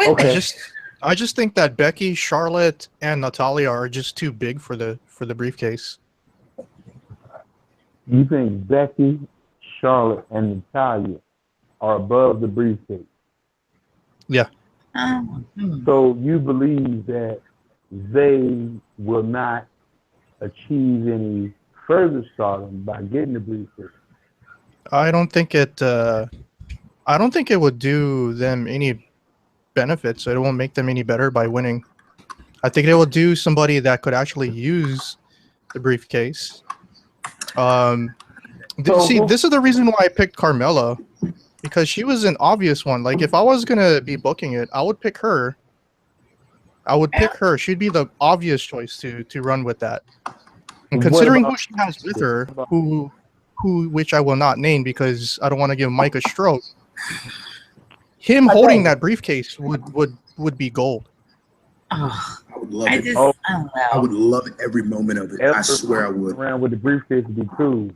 Okay. I just think that Becky, Charlotte, and Natalia are just too big for the briefcase. You think Becky, Charlotte, and Natalia are above the briefcase? Yeah. So you believe that they will not achieve any further stardom by getting the briefcase? I don't think it would do them any benefits. It won't make them any better by winning. I think it will do somebody that could actually use the briefcase. This is the reason why I picked Carmella, because she was an obvious one. Like, if I was gonna be booking it, I would pick her. She'd be the obvious choice to run with that. And considering who she has with her, which I will not name because I don't want to give Mike a stroke. Him holding that briefcase would be gold. I would love it. I would love every moment of it. I swear I would. Around with the briefcase would be cool.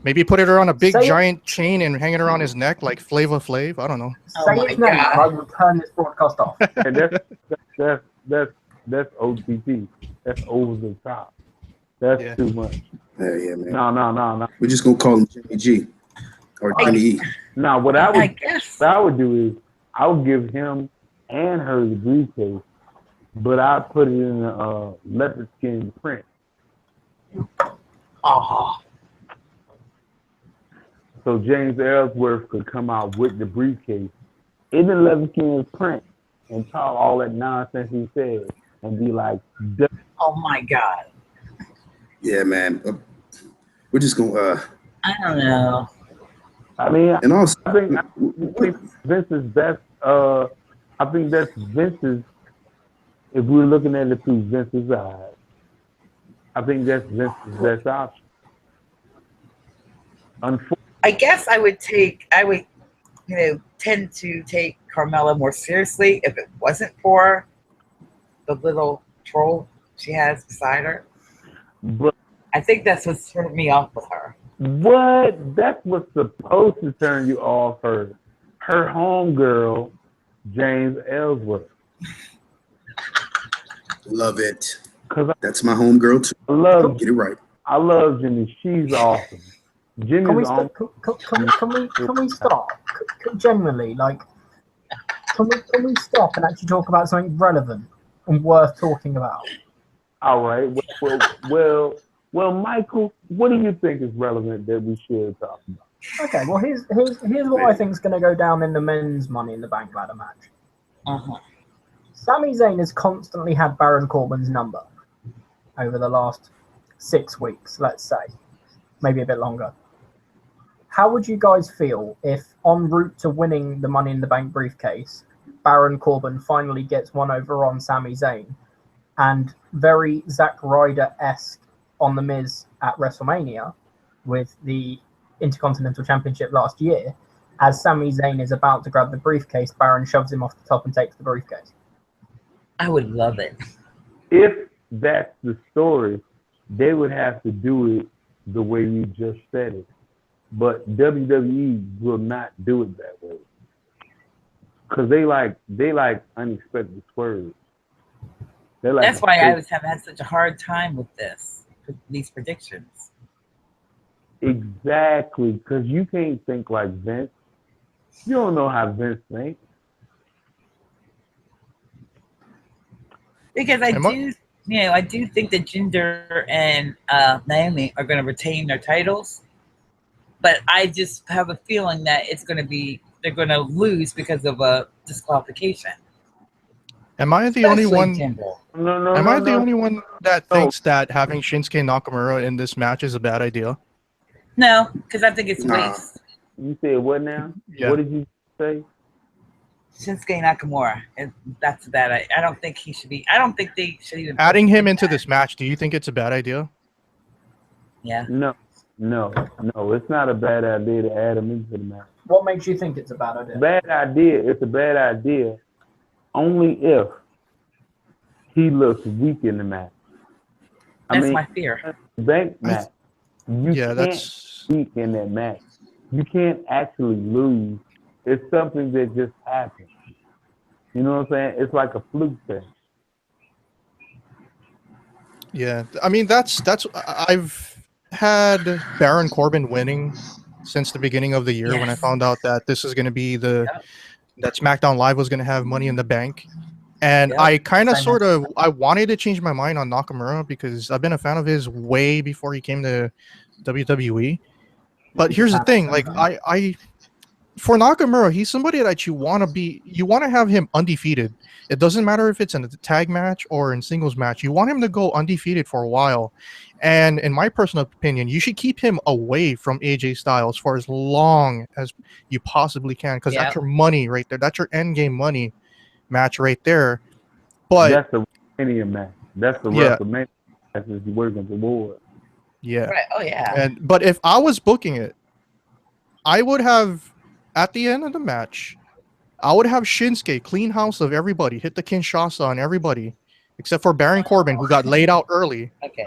Maybe put it around a big giant chain and hang it around his neck like Flava Flav. I don't know. Say his name, I will turn this broadcast off. And that's OTT. That's over the top. That's too much. Yeah, man. No. We're just gonna call him Jimmy G or Jimmy E. Now, what I would do is I would give him and her the briefcase, but I'd put it in a leopard skin print. So James Ellsworth could come out with the briefcase in the leopard skin print and talk all that nonsense he said and be like, oh my God. Yeah, man. We're just gonna. I don't know. I mean, and also, I think Vince's best. I think that's Vince's. If we're looking at it through Vince's eyes, I think that's Vince's best option. I guess I would tend to take Carmella more seriously if it wasn't for the little troll she has beside her. But I think that's what's turned me off with her. What? That's what's supposed to turn you off her homegirl, James Ellsworth. Love it. That's my homegirl too. Get it right. I love Jimmy. She's awesome. Jimmy's awesome. Can we stop? Generally, like, can we stop and actually talk about something relevant and worth talking about? All right. Well, Michael, what do you think is relevant that we should talk about? Okay. Well, here's what I think is going to go down in the men's Money in the Bank ladder match. Sami Zayn has constantly had Baron Corbin's number over the last 6 weeks, let's say, maybe a bit longer. How would you guys feel if, en route to winning the Money in the Bank briefcase, Baron Corbin finally gets one over on Sami Zayn, and very Zack Ryder-esque on The Miz at WrestleMania with the Intercontinental Championship last year, as Sami Zayn is about to grab the briefcase, Baron shoves him off the top and takes the briefcase? I would love it. If that's the story, they would have to do it the way you just said it. But WWE will not do it that way. Because they like unexpected swerves. That's why I was having such a hard time with these predictions. Exactly, because you can't think like Vince. You don't know how Vince thinks. Because I do think that Jinder and Naomi are going to retain their titles, but I just have a feeling that they're going to lose because of a disqualification. Am I the only one? Am I the only one that thinks that having Shinsuke Nakamura in this match is a bad idea? No, because I think it's waste. You said what now? Yeah. What did you say? Shinsuke Nakamura, and that's a bad idea. I don't think they should even adding him into this match. Do you think it's a bad idea? Yeah. No, No, it's not a bad idea to add him into the match. What makes you think it's a bad idea? Bad idea. It's a bad idea only if he looks weak in the match. That's my fear. Bank match. You can't weak in that match. You can't actually lose. It's something that just happens. You know what I'm saying? It's like a fluke thing. Yeah, I mean that's I've had Baron Corbin winning since the beginning of the year when I found out that this is going to be that SmackDown Live was going to have Money in the Bank. And I kind of I wanted to change my mind on Nakamura because I've been a fan of his way before he came to WWE. But here's the thing, like I for Nakamura, he's somebody that you want to have him undefeated. It doesn't matter if it's in a tag match or in singles match. You want him to go undefeated for a while. And in my personal opinion, you should keep him away from AJ Styles for as long as you possibly can, because that's your money right there. That's your end game money match right there. But that's the WrestleMania match. That's the WrestleMania match is working toward. Yeah. Right. Oh yeah. But if I was booking it, I would have at the end of the match, I would have Shinsuke clean house of everybody, hit the Kinshasa on everybody, except for Baron Corbin, who got laid out early. Okay.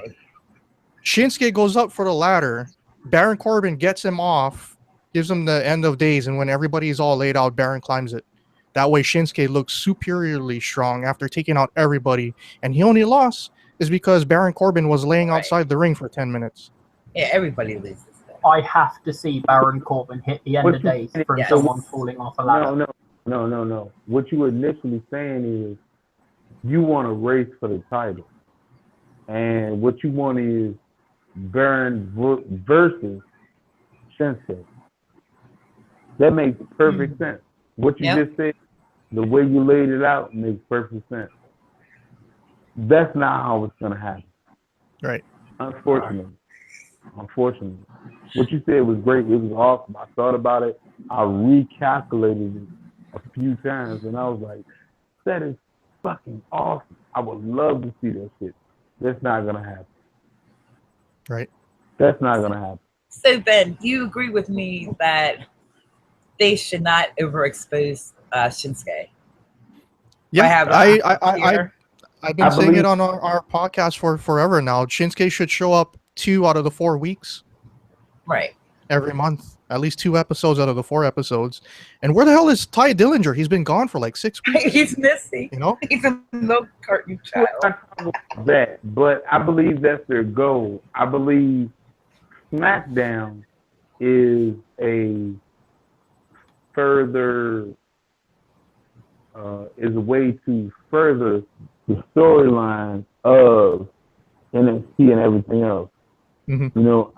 Shinsuke goes up for the ladder. Baron Corbin gets him off, gives him the end of days, and when everybody's all laid out, Baron climbs it. That way, Shinsuke looks superiorly strong after taking out everybody, and he only lost is because Baron Corbin was laying outside the ring for 10 minutes. Yeah, everybody loses. I have to see Baron Corbin hit the end of days from someone falling off a ladder. No. What you were initially saying is you want a race for the title. And what you want is Baron versus Shinsuke. That makes perfect sense. What you just said, the way you laid it out makes perfect sense. That's not how it's going to happen. Right. Unfortunately. What you said was great. It was awesome. I thought about it. I recalculated it a few times, and I was like, that is fucking awesome. I would love to see that shit. That's not going to happen. Right. That's not going to happen. So, Ben, you agree with me that they should not overexpose Shinsuke? Yeah, I've been saying it on our podcast for forever now. Shinsuke should show up 2 out of the 4 weeks. Right. Every month. At least 2 episodes out of the 4 episodes. And where the hell is Ty Dillinger? He's been gone for like 6 weeks. He's missing. You know? He's a milk carton child. But I believe that's their goal. I believe SmackDown is a further is a way to further the storyline of NXT and everything else. Mm-hmm. You know,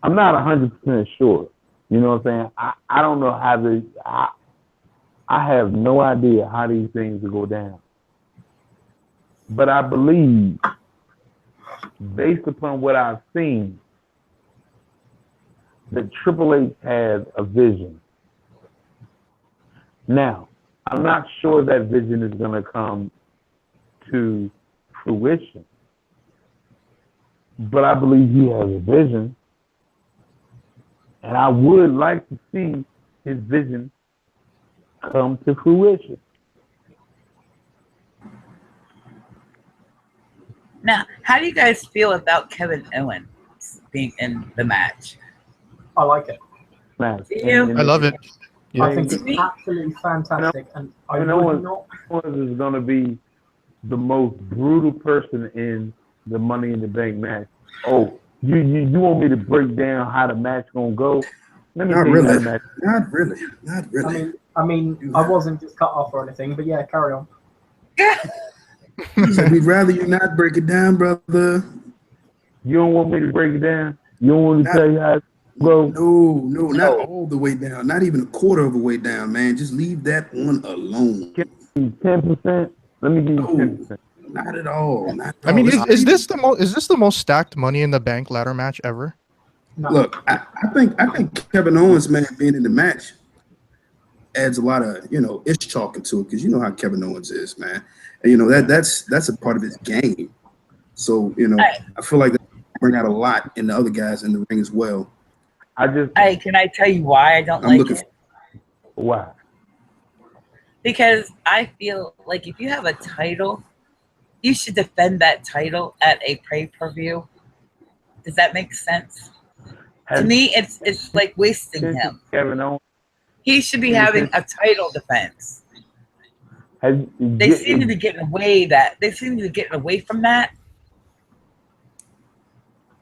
I'm not 100% sure. You know what I'm saying? I don't know how I have no idea how these things will go down. But I believe, based upon what I've seen, that Triple H has a vision. Now, I'm not sure that vision is going to come to fruition. But I believe he has a vision. And I would like to see his vision come to fruition. Now, how do you guys feel about Kevin Owens being in the match? I like it. Nice. I love it. Yeah. I think it's absolutely fantastic. And I would not... Owens is going to be the most brutal person in the Money in the Bank match. Oh, you want me to break down how the match gonna go? Let me Not tell really. you that match. Not really. I mean, I wasn't just cut off or anything, but yeah, carry on. So we'd rather you not break it down, brother. You don't want me to break it down? You don't want me to tell you how it goes? No, not all the way down. Not even a quarter of the way down, man. Just leave that one alone. 10%? Let me give you 10%. Not at all. I mean, is this the most stacked Money in the Bank ladder match ever? No. Look, I think Kevin Owens, man, being in the match adds a lot of, ish chalking to it, because you know how Kevin Owens is, man. And that's a part of his game. So, I feel like bring out a lot in the other guys in the ring as well. Hey, can I tell you why I don't like it? Why? Because I feel like if you have a title, you should defend that title at a pay-per-view. Does that make sense? To me, it's like wasting him. Kevin Owens. He should be having a title defense. They seem to be getting away from that.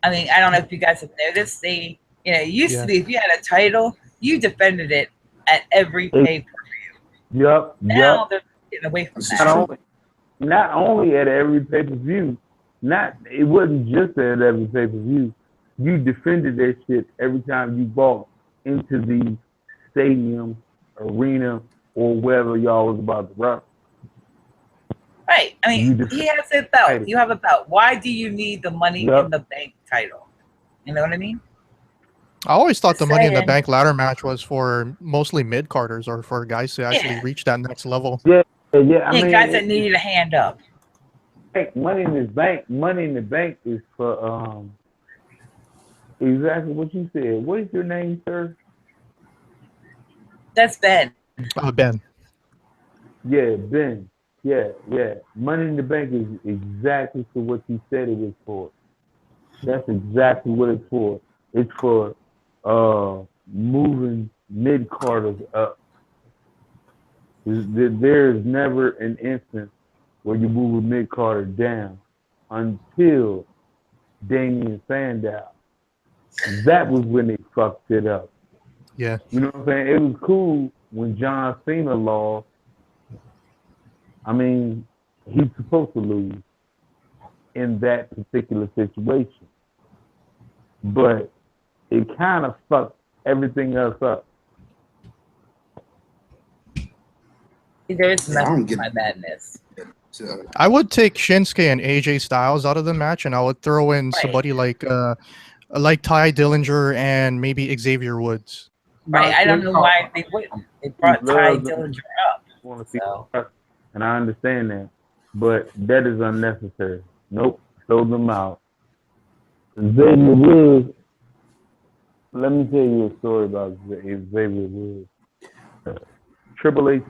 I mean, I don't know if you guys have noticed. It used to be if you had a title, you defended it at every pay-per-view. Yep. Now they're getting away from that. Not only at every pay-per-view, it wasn't just at every pay-per-view. You defended that shit every time you walked into the stadium, arena, or wherever y'all was about to run. Right. I mean, he has a belt. You have a belt. Why do you need the Money in the Bank title? You know what I mean? I always thought the Money in the Bank ladder match was for mostly mid-carders or for guys to actually reach that next level. Yeah. I mean, guys that needed a hand up. Money in the Bank is for exactly what you said. What is your name, sir? That's Ben. Ben. Yeah, Ben. Yeah. Money in the Bank is exactly for what you said it was for. That's exactly what it's for. It's for moving mid-carders up. There is never an instance where you move a mid-carder down until Damien Sandow. That was when they fucked it up. Yeah. You know what I'm saying? It was cool when John Cena lost. I mean, he's supposed to lose in that particular situation. But it kind of fucked everything else up. There is nothing to my madness. I would take Shinsuke and AJ Styles out of the match, and I would throw in somebody like Ty Dillinger and maybe Xavier Woods. Right. I don't know why they wouldn't. They brought Ty Dillinger up. And I understand that. But that is unnecessary. Nope. Throw them out. Xavier Woods. Let me tell you a story about Xavier Woods. Triple H.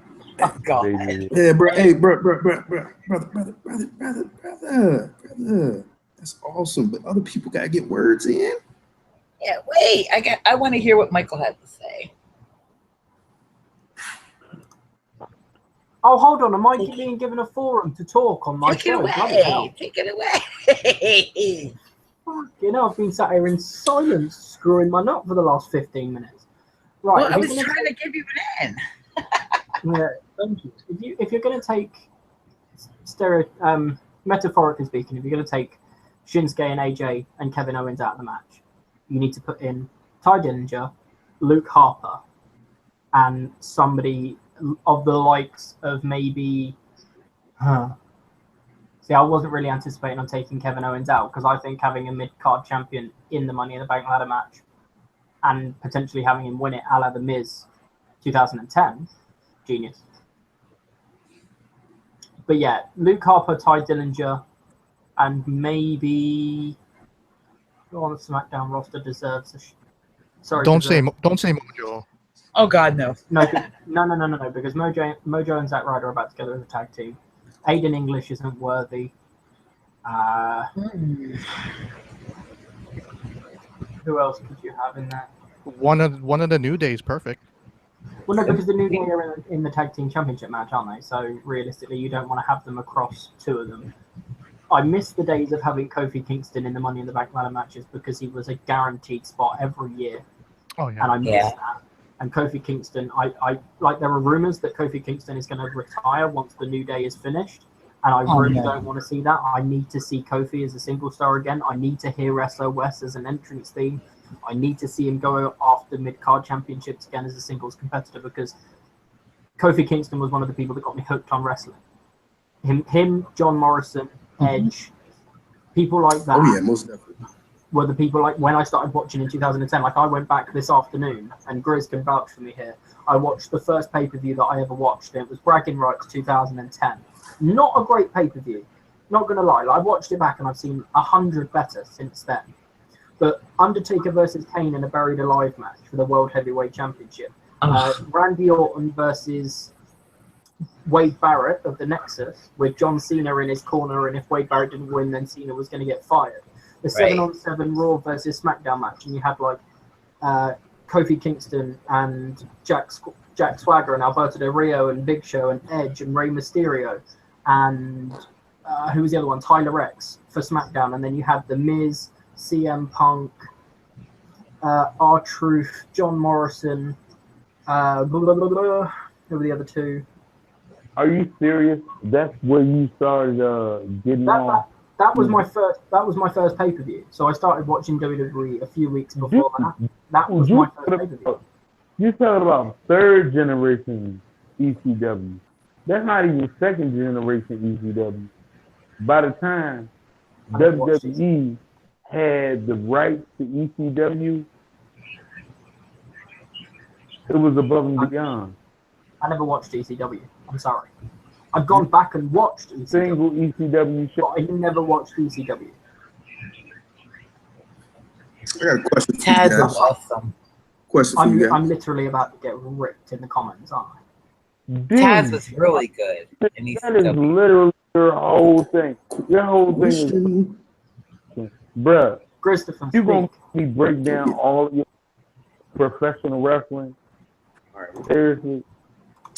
Oh, God. Yeah, bro. Hey, brother. That's awesome. But other people gotta get words in. Yeah, wait. I want to hear what Michael had to say. Oh, hold on. Am I being given a forum to talk on my show? Take it away. You know, I've been sat here in silence screwing my nut for the last 15 minutes. Right. Well, I was trying to give you an in. Yeah, thank you. If you're going to take metaphorically speaking, if you're going to take Shinsuke and AJ and Kevin Owens out of the match, you need to put in Ty Dillinger, Luke Harper, and somebody of the likes of maybe. See, I wasn't really anticipating on taking Kevin Owens out because I think having a mid-card champion in the Money in the Bank ladder match and potentially having him win it a la The Miz 2010, genius. But yeah, Luke Harper, Ty Dillinger, and maybe who on the SmackDown roster deserves a sorry. Don't say Mojo. Oh God, no. No, because Mojo and Zack Ryder are back together as a tag team. Aiden English isn't worthy. Who else could you have in there? One of the New Days, perfect. Well, no, because the New Day are in the tag team championship match, aren't they? So realistically, you don't want to have them across two of them. I miss the days of having Kofi Kingston in the Money in the Bank ladder matches because he was a guaranteed spot every year. Oh yeah. And I miss that. And Kofi Kingston, I like. There are rumors that Kofi Kingston is going to retire once the New Day is finished, and I really don't want to see that. I need to see Kofi as a single star again. I need to hear SOS as an entrance theme. I need to see him go after mid-card championships again as a singles competitor because Kofi Kingston was one of the people that got me hooked on wrestling. Him, John Morrison, Edge, people like that. Oh yeah, most definitely. Were the people like when I started watching in 2010, like I went back this afternoon, and Grizz can vouch for me here. I watched the first pay-per-view that I ever watched, and it was Bragging Rights 2010. Not a great pay-per-view, not going to lie, I watched it back and I've seen 100 better since then. But Undertaker versus Kane in a buried alive match for the World Heavyweight Championship. Randy Orton versus Wade Barrett of the Nexus, with John Cena in his corner, and if Wade Barrett didn't win, then Cena was going to get fired. The 7-on-7 Raw versus SmackDown match, and you had like Kofi Kingston and Jack Swagger and Alberto Del Rio and Big Show and Edge and Rey Mysterio and who was the other one? Tyler X for SmackDown, and then you had The Miz, CM Punk, R-Truth, John Morrison, blah, blah, blah, blah. Who were the other two? Are you serious? That's where you started getting on. That was my first. That was my first pay-per-view. So I started watching WWE a few weeks before that. That was my first pay-per-view. You're talking about third generation ECW. That's not even second generation ECW. By the time WWE had the rights to ECW, it was above and beyond. I never watched ECW. I'm sorry. I've gone back and watched ECW. Single ECW show. But I never watched ECW. I got a question for you Taz guys. was awesome. Question for you guys. I'm literally about to get ripped in the comments, aren't I? Dude, Taz was really good in that is ECW. literally your whole thing. Your whole thing is, bruh, Christopher, you gonna make me break down all of your professional wrestling? Seriously?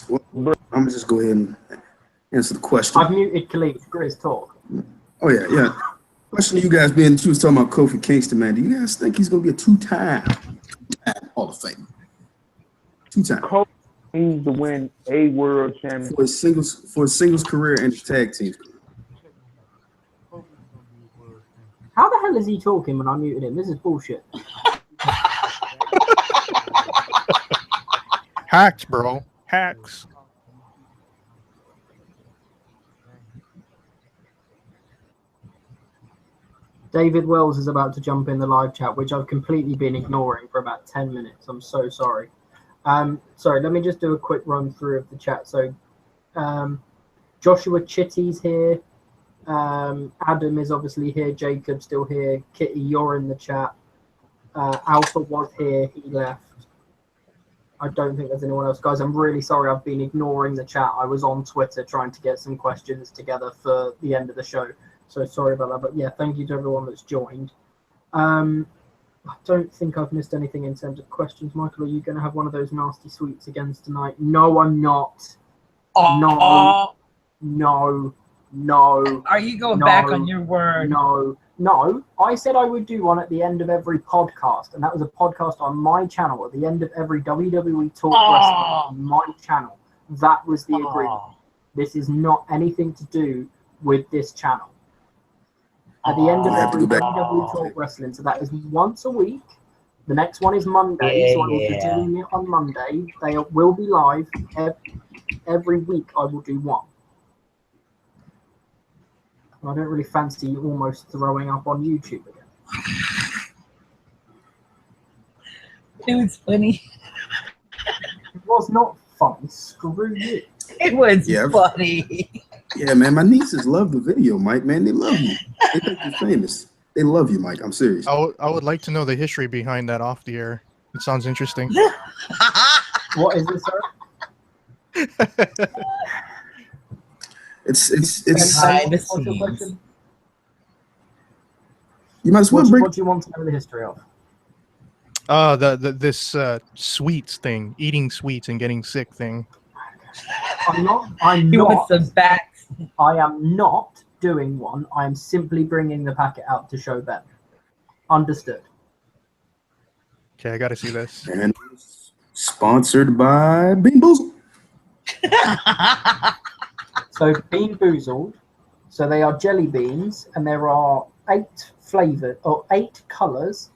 Well, I'm gonna just go ahead and answer the question. I've muted Khalid. Grizz, talk. Oh yeah. Question to you guys being she was talking about Kofi Kingston, man. Do you guys think he's gonna be a two-time Hall of Fame? Two-time. Kofi needs to win a world championship For his singles career and his tag team career. How the hell is he talking when I muted him? This is bullshit. Hacks, bro. Hacks. David Wells is about to jump in the live chat, which I've completely been ignoring for about 10 minutes. I'm so sorry. Sorry, let me just do a quick run through of the chat. So Joshua Chitty's here. Adam is obviously here. Jacob still here. Kitty, you're in the chat. Alpha was here. He left. I don't think there's anyone else. Guys, I'm really sorry. I've been ignoring the chat. I was on Twitter trying to get some questions together for the end of the show. So sorry about that. But yeah, thank you to everyone that's joined. I don't think I've missed anything in terms of questions. Michael, are you going to have one of those nasty sweets again tonight? No, I'm not. No. Are you going back on your word? No. I said I would do one at the end of every podcast, and that was a podcast on my channel. At the end of every WWE Talk Wrestling on my channel. That was the agreement. This is not anything to do with this channel. At the end of every WWE Talk Wrestling, so that is once a week. The next one is Monday, so I will be doing it on Monday. They will be live every week. I will do one. I don't really fancy almost throwing up on YouTube again. It was funny. It was not funny. Screw you. It was funny. Yeah, man, my nieces love the video, Mike. Man, they love you. They think you're famous. They love you, Mike. I'm serious. I would like to know the history behind that off the air. It sounds interesting. What is this, sir? It's What's your question? You might as well break. What do you want to know the history of? This sweets thing, eating sweets and getting sick thing. I'm not. I am not doing one. I am simply bringing the packet out to show them. Understood. Okay, I got to see this. And sponsored by Bean Boozled. So Bean Boozled. So they are jelly beans, and there are 8 colors,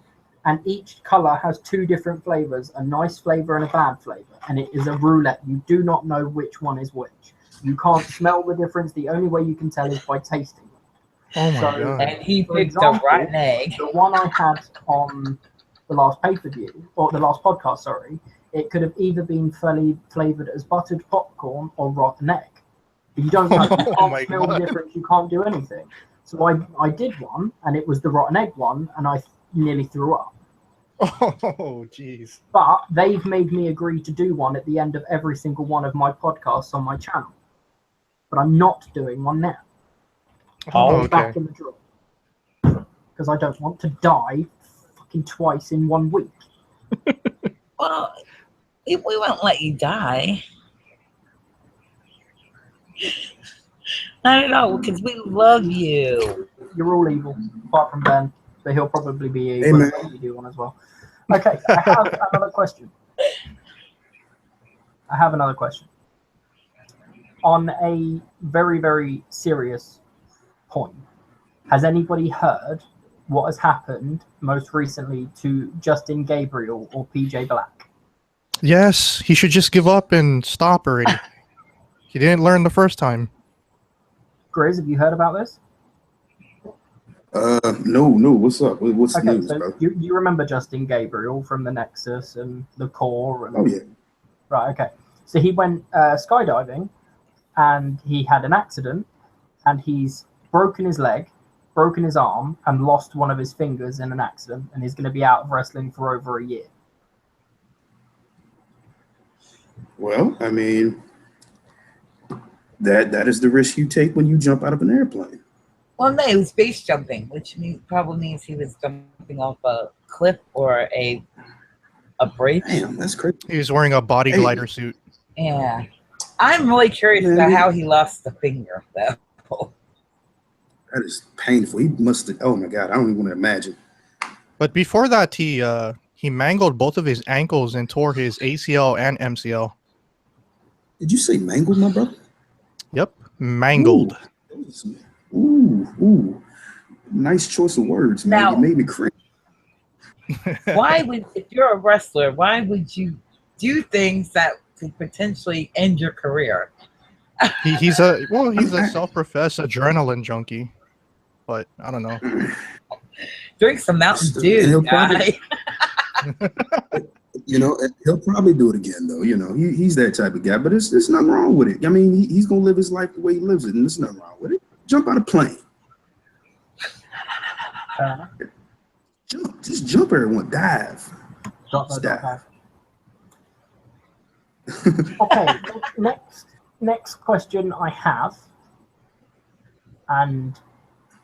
and each color has 2 different flavors: a nice flavor and a bad flavor. And it is a roulette. You do not know which one is which. You can't smell the difference. The only way you can tell is by tasting them. Oh my god! And he picked a rotten egg. The one I had on the last pay-per-view, or the last podcast, sorry, it could have either been fully flavored as buttered popcorn or rotten egg. If you don't touch, you Oh my can't smell the God. difference. You can't do anything. So I did one, and it was the rotten egg one, and I nearly threw up. Oh, jeez. But they've made me agree to do one at the end of every single one of my podcasts on my channel. But I'm not doing one now. Oh, It's back okay. in the drawer. Because I don't want to die fucking twice in 1 week. Well, we won't let you die. Not at all, because we love you. You're all evil, apart from Ben, but he'll probably be evil Amen. if you do one as well. Okay, I have another question. On a very, very serious point, has anybody heard what has happened most recently to Justin Gabriel or PJ Black? Yes, he should just give up and stop already. He didn't learn the first time. Grizz, have you heard about this? No. What's up? What's the Okay, news, so bro? you remember Justin Gabriel from the Nexus and the Core? And, Oh yeah. Right, okay. So he went skydiving and he had an accident and he's broken his leg, broken his arm, and lost one of his fingers in an accident, and he's going to be out of wrestling for over a year. Well, I mean, that is the risk you take when you jump out of an airplane. Well, no, he was base jumping, which probably means he was jumping off a cliff or a bridge. Damn, that's crazy. He was wearing a body glider suit. Yeah. I'm really curious about how he lost the finger, though. That is painful. He must have. Oh my God, I don't even want to imagine. But before that, he mangled both of his ankles and tore his ACL and MCL. Did you say mangled, my brother? Yep, mangled. Ooh. Nice choice of words, man. Now, you made me cringe. If you're a wrestler, why would you do things that could potentially end your career? He's a self-professed adrenaline junkie, but I don't know. Drink some Mountain Dew, guy. He'll probably do it again, though. He's that type of guy. But there's nothing wrong with it. I mean, he's gonna live his life the way he lives it, and there's nothing wrong with it. Jump out of plane. Just jump, everyone. Dive. Dive. Okay, next question I have, and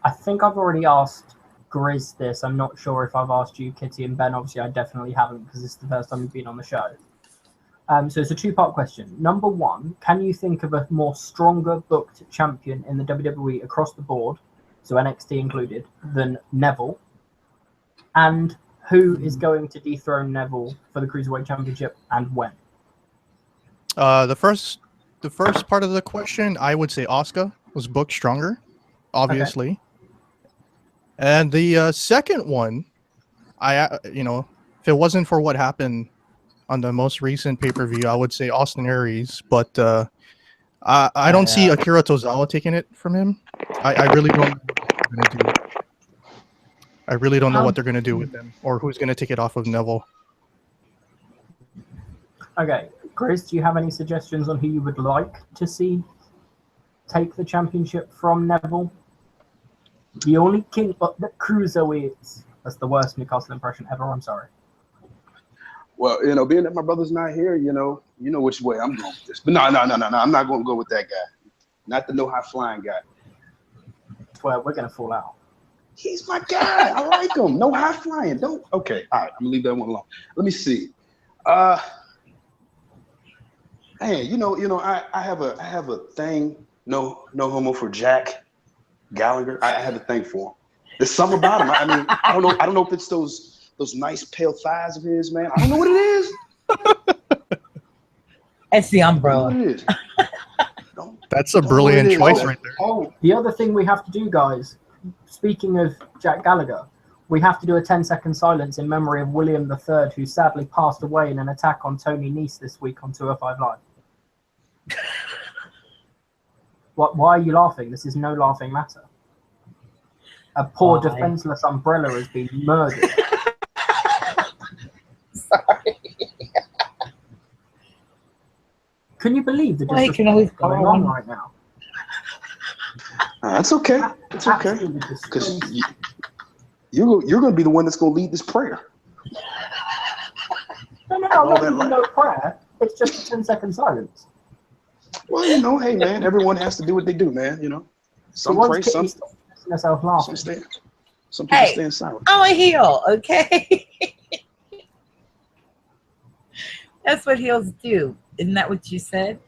I think I've already asked Grizz this. I'm not sure if I've asked you, Kitty, and Ben. Obviously, I definitely haven't because this is the first time you've been on the show. So it's a two-part question. Number one, can you think of a more stronger booked champion in the WWE across the board, so NXT included, than Neville? And who is going to dethrone Neville for the Cruiserweight Championship and when? The first part of the question, I would say Asuka was booked stronger, obviously. Okay. And the second one, if it wasn't for what happened on the most recent pay-per-view, I would say Austin Aries, but I don't see Akira Tozawa taking it from him. I really don't know what they're gonna do. I really don't know what they're going to do with him or who's going to take it off of Neville. Okay, Grizz, do you have any suggestions on who you would like to see take the championship from Neville? The only king but the cruiserweights. That's the worst Newcastle impression ever. I'm sorry. Well, being that my brother's not here, you know which way I'm going with this. But no. I'm not going to go with that guy. Not the no high flying guy. I swear we're going to fall out. He's my guy. I like him. No high flying. Don't. Okay. All right. I'm gonna leave that one alone. Let me see. I have a thing. No homo for Jack Gallagher. I have a thing for him. There's something about him. I mean, I don't know if it's those nice pale thighs of his, man. I don't know what it is. It's the umbrella. I don't know what it is. That's a brilliant choice right there. Oh, the other thing we have to do, guys. Speaking of Jack Gallagher, we have to do a 10-second silence in memory of William III, who sadly passed away in an attack on Tony Nese this week on 205 Live. Why are you laughing? This is no laughing matter. A poor defenseless umbrella has been murdered. Sorry. Can you believe the disrespect going on right now? That's okay. It's okay. Because you're going to be the one that's going to lead this prayer. No, I'm not leading no prayer. It's just a 10-second silence. Well, you know, hey, man, everyone has to do what they do, man. You know, some pray, some stay silent. I'm a heel, okay? That's what heels do. Isn't that what you said?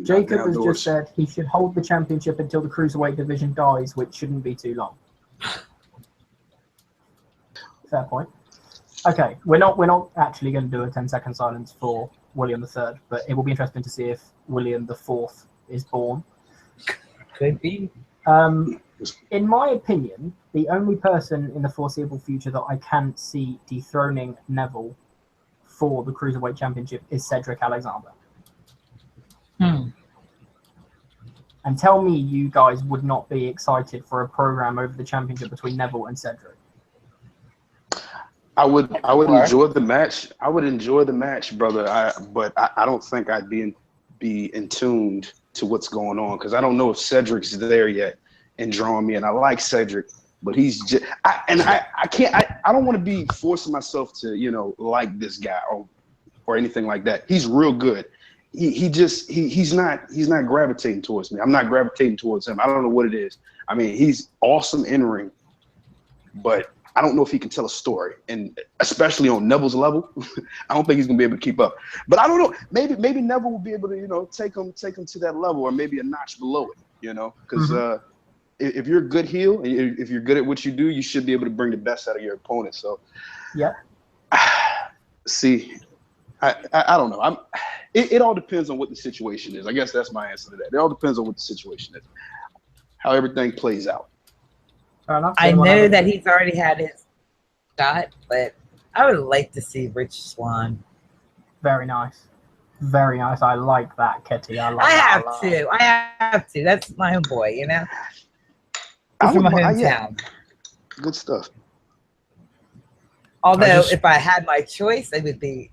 Jacob has just said he should hold the championship until the cruiserweight division dies, which shouldn't be too long. Fair point. Okay, we're not actually going to do a 10-second silence for William III, but it will be interesting to see if William IV is born. Could be. In my opinion, the only person in the foreseeable future that I can see dethroning Neville for the Cruiserweight Championship is Cedric Alexander. And tell me you guys would not be excited for a program over the championship between Neville and Cedric. I would enjoy the match. I would enjoy the match, brother. But I don't think I'd be in tuned to what's going on because I don't know if Cedric's there yet and drawing me. And I like Cedric, but he's just I don't want to be forcing myself to, you know, like this guy or anything like that. He's real good. He's not gravitating towards me. I'm not gravitating towards him. I don't know what it is. I mean, he's awesome in ring, but I don't know if he can tell a story, and especially on Neville's level, I don't think he's gonna be able to keep up. But I don't know. Maybe Neville will be able to, you know, take him to that level, or maybe a notch below it. You know, because if you're a good heel and if you're good at what you do, you should be able to bring the best out of your opponent. So, yeah. See, I don't know. It all depends on what the situation is. I guess that's my answer to that. It all depends on what the situation is, how everything plays out. I know that he's already had his shot, but I would like to see Rich Swann. Very nice. Very nice. I like that, Ketty. I have to. That's my homeboy, you know? He's from my hometown. Good stuff. Although, if I had my choice, it would be,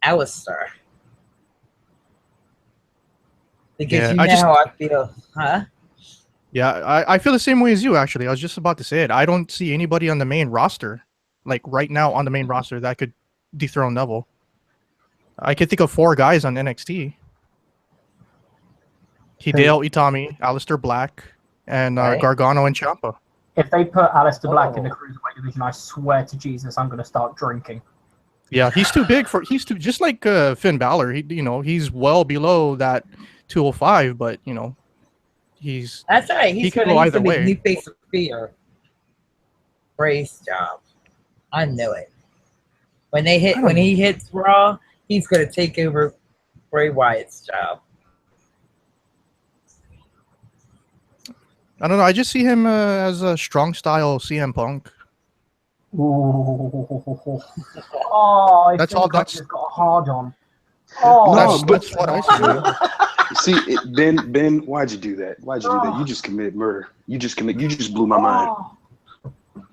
Alistair. Because you know how I feel, huh? Yeah, I feel the same way as you, actually. I was just about to say it. I don't see anybody on the main roster, like right now on the main roster, that could dethrone Neville. I could think of 4 guys on NXT. Hideo Itami, Aleister Black, and Gargano and Ciampa. If they put Aleister Black in the Cruiserweight division, I swear to Jesus, I'm going to start drinking. Yeah, he's too big for. He's too just like Finn Balor. He's well below that 205, but that's right. He could go either way. New face of fear. Bray's job. I know it. When he hits Raw, he's going to take over Bray Wyatt's job. I don't know. I just see him as a strong style CM Punk. Oh, that's all. That's got a hard on. Oh, that's what I see. See, Ben, why'd you do that? Why'd you do that? You just committed murder. You just blew my mind.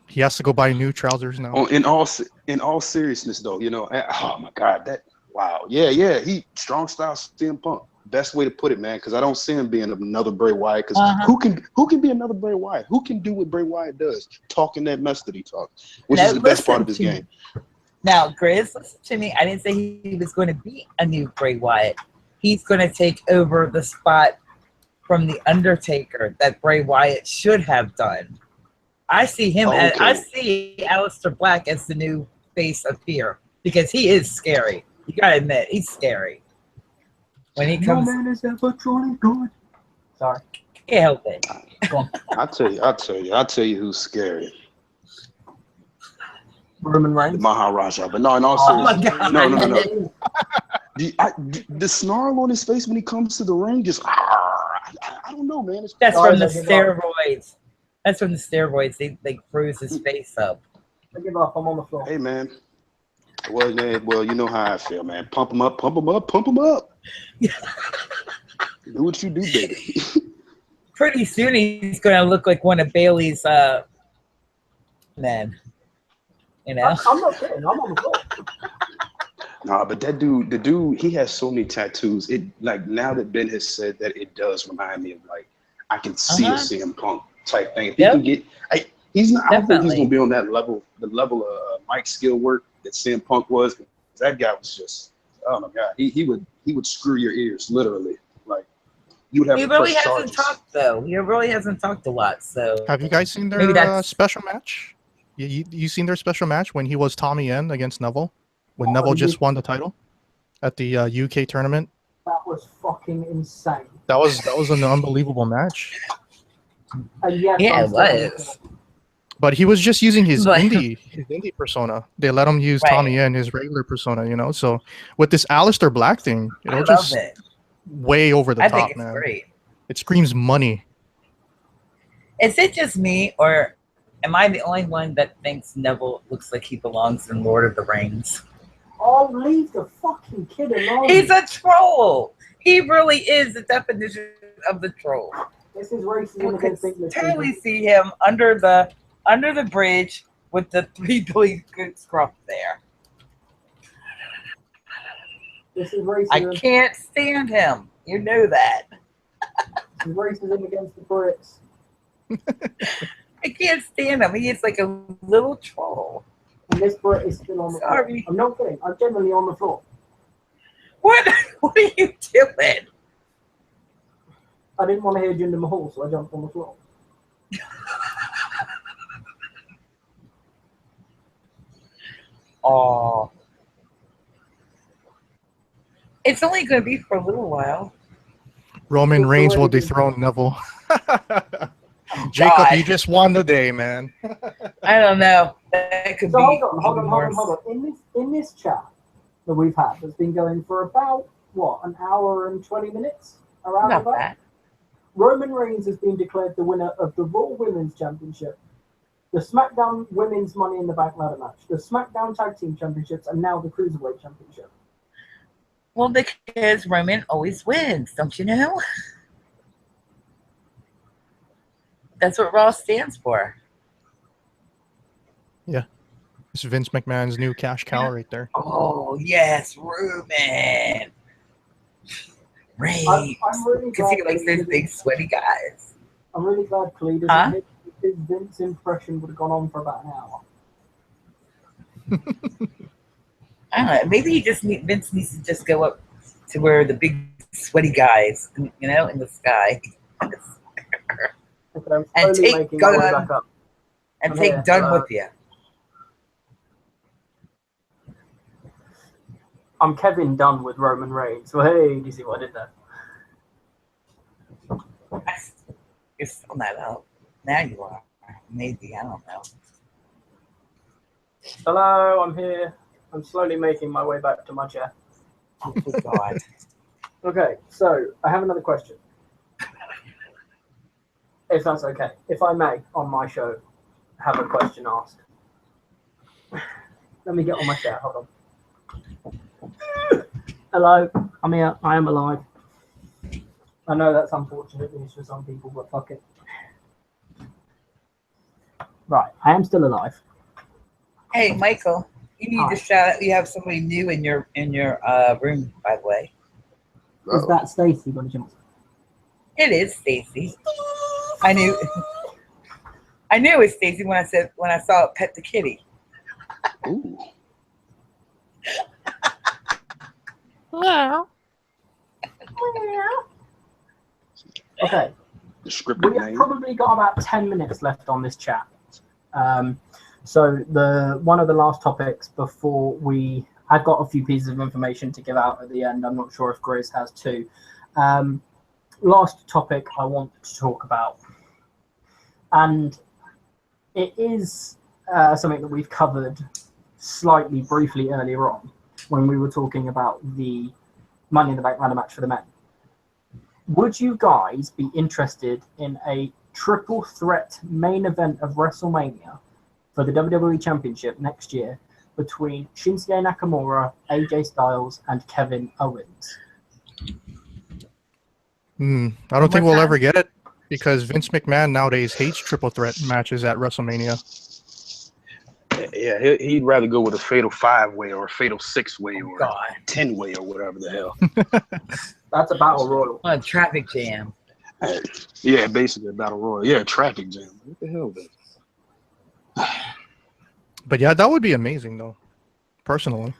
He has to go buy new trousers now. In all seriousness, though, oh my God, wow, yeah, he strong style CM Punk. Best way to put it, man, because I don't see him being another Bray Wyatt. Because who can be another Bray Wyatt? Who can do what Bray Wyatt does? Talking that mess that he talks, which is the best part of his game. Now, Grizz, listen to me. I didn't say he was going to be a new Bray Wyatt. He's going to take over the spot from the Undertaker that Bray Wyatt should have done. I see him I see Aleister Black as the new face of fear because he is scary. You gotta admit, he's scary. When he comes, no man is ever truly good. Sorry, can't help it. Go on. I'll tell you who's scary. Roman Reigns, the Maharaja. But no, in all seriousness, no. The snarl on his face when he comes to the ring, just I don't know, man. That's from the steroids. That's from the steroids. They froze his face up. I give up. I'm on the floor. Hey, man. Well, you know how I feel, man. Pump him up, pump him up, pump him up. Do what you do, baby. Pretty soon he's going to look like one of Bailey's men. I'm not kidding. I'm on the floor. Nah, but the dude, he has so many tattoos. It like now that Ben has said that, it does remind me of like I can see a CM Punk type thing. If he can get, he's not. I don't think he's gonna be on that level, the level of mic skill work that CM Punk was. That guy was just, oh my god, he would screw your ears literally. Like you would have. He really hasn't talked though. He really hasn't talked a lot. So have you guys seen their special match? You seen their special match when he was Tommy N against Neville? When Neville just won the title at the UK tournament. That was fucking insane. That was an unbelievable match. Yeah, it was. But he was just using his indie persona. They let him use Tommy N, his regular persona, you know. So with this Aleister Black thing, it'll just way over the top, think it's man. Great. It screams money. Is it just me, or am I the only one that thinks Neville looks like he belongs in Lord of the Rings? Oh, leave the fucking kid alone. He's a troll. He really is the definition of the troll. This is racism against English. Totally see him under the bridge with the 3 Billy Good scruff there. This is racism. I can't stand him. You know that. This is racism against the Brits. I can't stand him. He is like a little troll. And this Brit is still on the floor. I'm not kidding. I'm generally on the floor. What are you doing? I didn't want to hear Jinder Mahal, so I jumped on the floor. Oh. It's only going to be for a little while. Roman Reigns will dethrone Neville. Jakob, you just won the day, man. I don't know. That could be. Hold on. In this chat that we've had, that's been going for about an hour and 20 minutes, around Not about. bad. Roman Reigns has been declared the winner of the Raw Women's Championship, the SmackDown Women's Money in the Bank ladder match, the SmackDown Tag Team Championships, and now the Cruiserweight Championship. Well, because Roman always wins, don't you know? That's what Raw stands for. Yeah. It's Vince McMahon's new cash cow right there. Oh, yes, Roman. Reigns. I'm really because he likes those big sweaty guys. I'm really glad Khalid isn't his Vince impression would have gone on for about an hour. I don't know. Maybe Vince needs to just go up to where the big sweaty guys, in the sky. And take Dunn with you. I'm Kevin Dunn with Roman Reigns. Well, hey, do you see what I did there? You're still not out. Now you are. Maybe. I don't know. Hello, I'm here. I'm slowly making my way back to my chair. Oh, good God. Okay, so I have another question. If that's okay. If I may, on my show, have a question asked. Let me get on my chair. Hold on. Hello, I'm here. I am alive. I know that's unfortunate news for some people, but fuck it. Right, I am still alive. Hey, Michael, you need to shout out. You have somebody new in your room, by the way. Is that Stacy? It is Stacy. I knew it was Stacy when I saw it pet the kitty. Ooh. Meow. Okay. The scripted We've probably got about 10 minutes left on this chat. So one of the last topics before I've got a few pieces of information to give out at the end. I'm not sure if Grizz has too. Last topic I want to talk about, and it is something that we've covered slightly briefly earlier on when we were talking about the Money in the Bank ladder match for the men. Would you guys be interested in a triple threat main event of WrestleMania for the WWE Championship next year between Shinsuke Nakamura, AJ Styles, and Kevin Owens? I don't think we'll ever get it because Vince McMahon nowadays hates triple threat matches at WrestleMania. Yeah, he'd rather go with a fatal 5-way or a fatal 6-way or a 10-way or whatever the hell. That's a battle royal. A traffic jam. Yeah, basically a battle royal. Yeah, traffic jam. What the hell, man? But yeah, that would be amazing, though. Personally.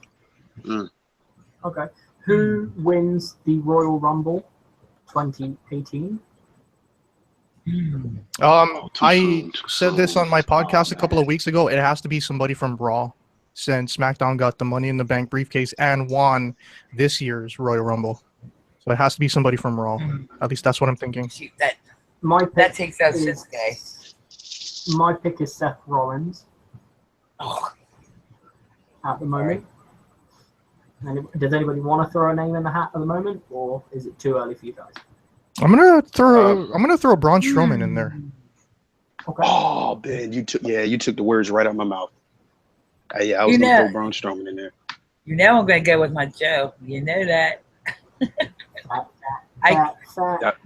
Okay. Who wins the Royal Rumble 2018? I said this on my podcast a couple of weeks ago. It has to be somebody from Raw, since SmackDown got the Money in the Bank briefcase and won this year's Royal Rumble. So it has to be somebody from Raw. At least that's what I'm thinking. Shoot, That takes out Shinsuke. My pick is Seth Rollins. At the moment. Does anybody want to throw a name in the hat at the moment, or is it too early for you guys? I'm gonna throw Braun Strowman in there. Okay. Oh man, you took the words right out of my mouth. Yeah, I was gonna throw Braun Strowman in there. You know I'm gonna go with my Joe. You know that. That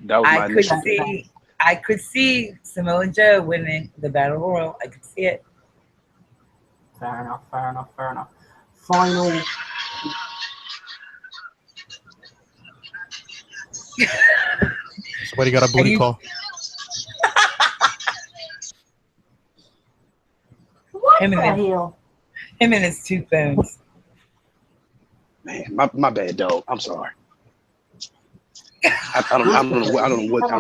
was my initial pick. I could see Samoa Joe winning the Battle Royal. I could see it. Fair enough. Final. Somebody got a booty call. Him and his 2 phones. Man, my bad, dog. I'm sorry. I don't know what.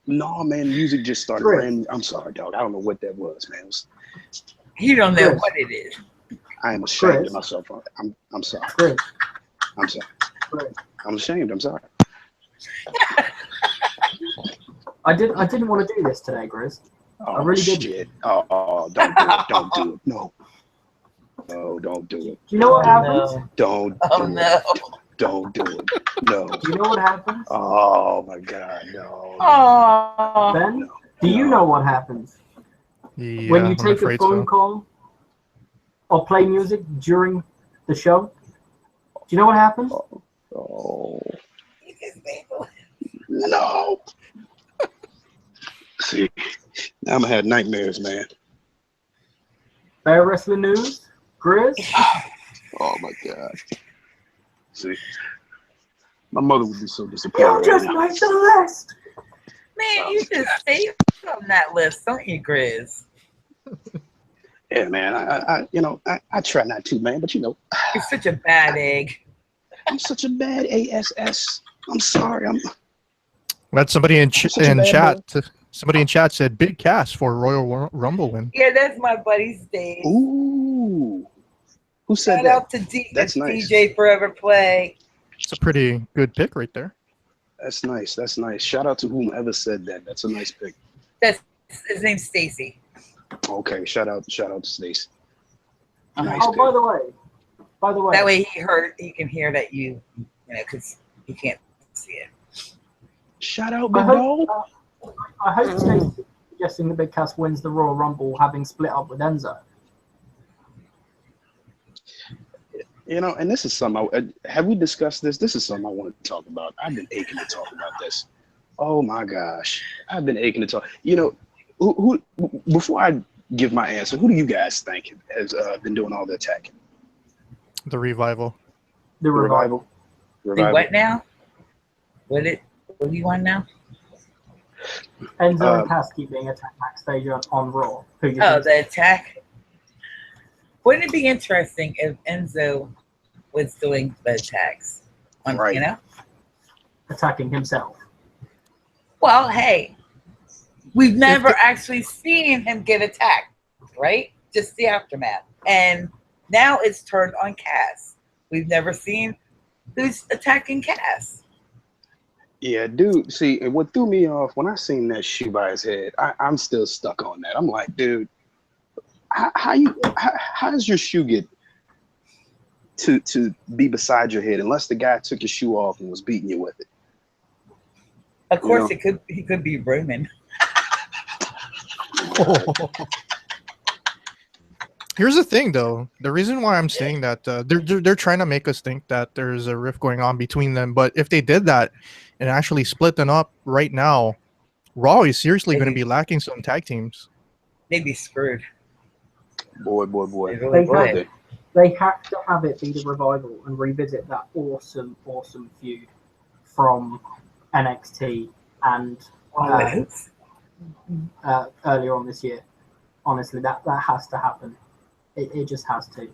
No, man, music just started playing. I'm sorry, dog. I don't know what that was, man. You don't know what it is. I am ashamed of myself. I'm sorry. I'm sorry. I'm ashamed. I'm sorry. I didn't want to do this today, Grizz. I really didn't. Oh, don't do it. Don't do it. No, don't do it. Do you know what happens? Don't do it. Don't do it. No. Do you know what happens? Oh my God, no. Ben, do you know what happens? Yeah, when you take a phone call or play music during the show? Do you know what happens? Oh. No. See, now I'm gonna have nightmares, man. Bear Wrestling News, Grizz. Oh my God. See, my mother would be so disappointed. You just made the list. Man, you just stayed on that list, don't you, Grizz? Yeah, man. I try not to, man, but you're such a bad egg. I'm such a bad ass. I'm sorry. That's somebody in chat. Somebody in chat said big cast for Royal Rumble win. Yeah, that's my buddy Steve. Ooh. Who said Shout that? out to That's nice. DJ Forever Play. It's a pretty good pick right there. That's nice. Shout out to whomever said that. That's a nice pick. His name's Stacy. Okay, shout out to Stacy. Nice pick. By the way. That way he can hear that because he can't see it. Shout out, big dog. I hope Stacy suggesting the Big Cass wins the Royal Rumble, having split up with Enzo. And this is something. Have we discussed this? This is something I want to talk about. I've been aching to talk about this. Oh my gosh, I've been aching to talk. Who? Before I give my answer, who do you guys think has been doing all the attacking? The Revival. The Revival. What now? What do you want now? Enzo and Cass keep being attacked backstage on Raw. The attack. Wouldn't it be interesting if Enzo was doing the attacks? Right. Attacking himself. Well, hey, we've never actually seen him get attacked, right? Just the aftermath. And now it's turned on Cass. We've never seen who's attacking Cass. Yeah, dude. See, what threw me off when I seen that shoe by his head, I'm still stuck on that. I'm like, dude, how does your shoe get to be beside your head unless the guy took your shoe off and was beating you with it? Of course, he could be Roman. Here's the thing, though. The reason why I'm saying that they're trying to make us think that there's a rift going on between them. But if they did that and actually split them up right now, Raw is seriously going to be lacking some tag teams. They'd be screwed. Boy. They have to have it be the revival and revisit that awesome feud from NXT and earlier on this year. Honestly, that has to happen. It just has to.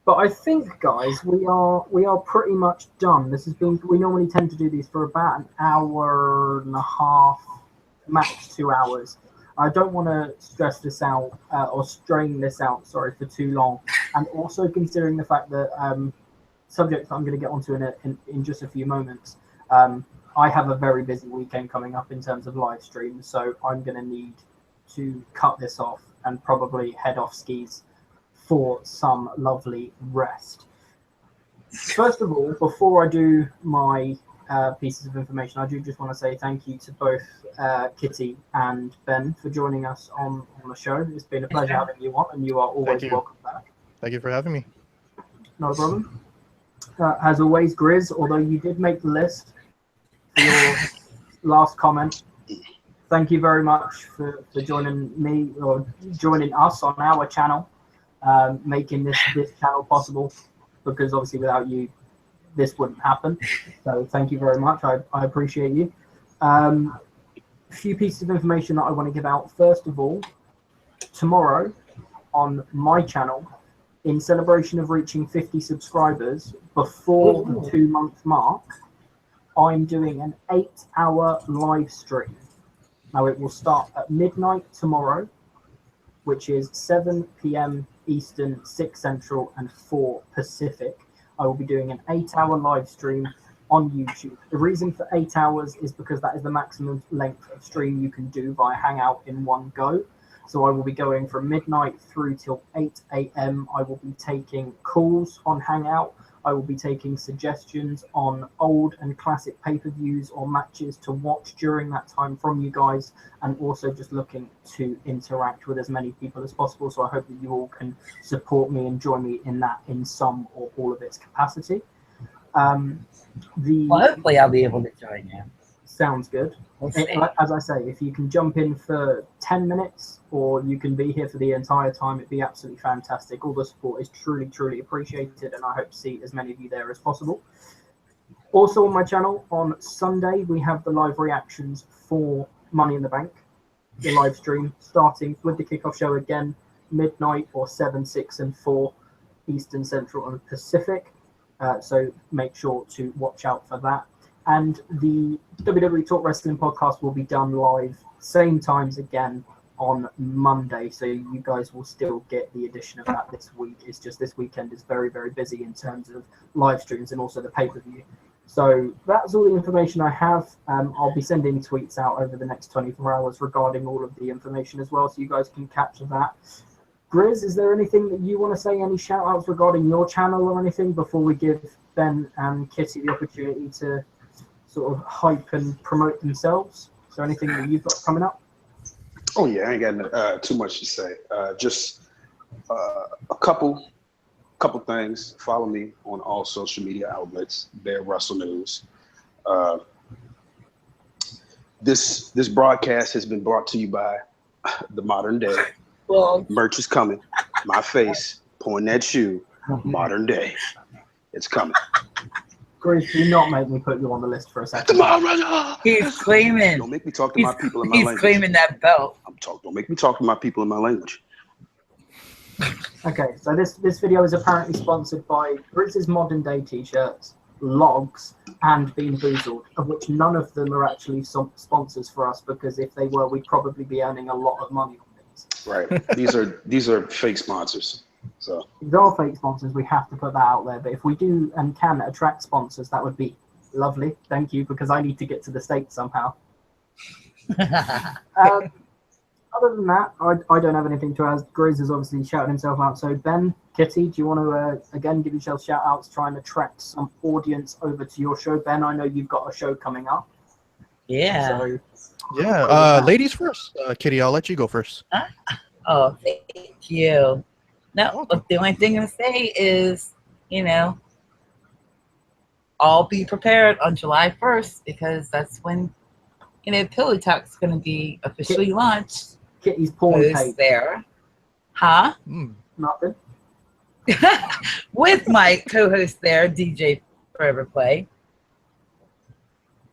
But I think, guys, we are pretty much done. This has been. We normally tend to do these for about an hour and a half, max 2 hours. I don't want to stress this out or strain this out. Sorry, for too long. And also considering the fact that subject that I'm going to get onto in just a few moments. I have a very busy weekend coming up in terms of live streams, so I'm going to need to cut this off and probably head off skis for some lovely rest. First of all, before I do my pieces of information, I do just want to say thank you to both Kitty and Ben for joining us on the show. It's been a pleasure having you on, and you are always welcome back. Thank you for having me. Not a problem. As always, Grizz, although you did make the list for your last comment, thank you very much for joining me or joining us on our channel, making this channel possible, because obviously without you, this wouldn't happen. So thank you very much. I appreciate you. A few pieces of information that I want to give out. First of all, tomorrow on my channel, in celebration of reaching 50 subscribers before the 2-month mark, I'm doing an 8-hour live stream. Now it will start at midnight tomorrow, which is 7 p.m. Eastern, 6 Central, and 4 Pacific. I will be doing an 8-hour live stream on YouTube. The reason for 8 hours is because that is the maximum length of stream you can do via Hangout in one go. So I will be going from midnight through till 8 a.m. I will be taking calls on Hangout. I will be taking suggestions on old and classic pay-per-views or matches to watch during that time from you guys, and also just looking to interact with as many people as possible. So I hope that you all can support me and join me in that in some or all of its capacity. Well, hopefully I'll be able to join you. Sounds good. As I say, if you can jump in for 10 minutes or you can be here for the entire time, it'd be absolutely fantastic. All the support is truly, truly appreciated, and I hope to see as many of you there as possible. Also on my channel, on Sunday, we have the live reactions for Money in the Bank, the live stream, starting with the kickoff show again, midnight or 7, 6, and 4 Eastern, Central, and Pacific. So make sure to watch out for that. And the WWE Talk Wrestling podcast will be done live, same times again on Monday. So you guys will still get the edition of that this week. It's just this weekend is very, very busy in terms of live streams and also the pay-per-view. So that's all the information I have. I'll be sending tweets out over the next 24 hours regarding all of the information as well, so you guys can capture that. Grizz, is there anything that you want to say, any shout outs regarding your channel or anything before we give Ben and Kitty the opportunity to sort of hype and promote themselves? Is there anything that you've got coming up? Oh yeah, I ain't got too much to say. Just a couple things. Follow me on all social media outlets. Bear Russell News. This broadcast has been brought to you by The Modern Day. Well, merch is coming. My face, pouring that shoe. Modern Day. It's coming. Grizz, do not make me put you on the list for a second. He's claiming. Don't make me talk to my people in my language. He's claiming that belt. Don't make me talk to my people in my language. Okay, so this video is apparently sponsored by Grizz's Modern Day t-shirts, Logs, and Bean Boozled, of which none of them are actually sponsors for us, because if they were, we'd probably be earning a lot of money on these. Right. These are fake sponsors. So these are fake sponsors. We have to put that out there. But if we do and can attract sponsors, that would be lovely. Thank you, because I need to get to the States somehow. Other than that, I don't have anything to add. Grizz has obviously shouted himself out. So Ben, Kitty, do you want to again give yourself shout outs, try and attract some audience over to your show? Ben, I know you've got a show coming up. Yeah. So, yeah. Ladies first. Kitty, I'll let you go first. Oh, thank you. No, look, the only thing to say is, I'll be prepared on July 1st, because that's when, Pillow Talk's going to be officially launched. Kitty's porn page. There. Huh? Nothing. With my co-host there, DJ Forever Play.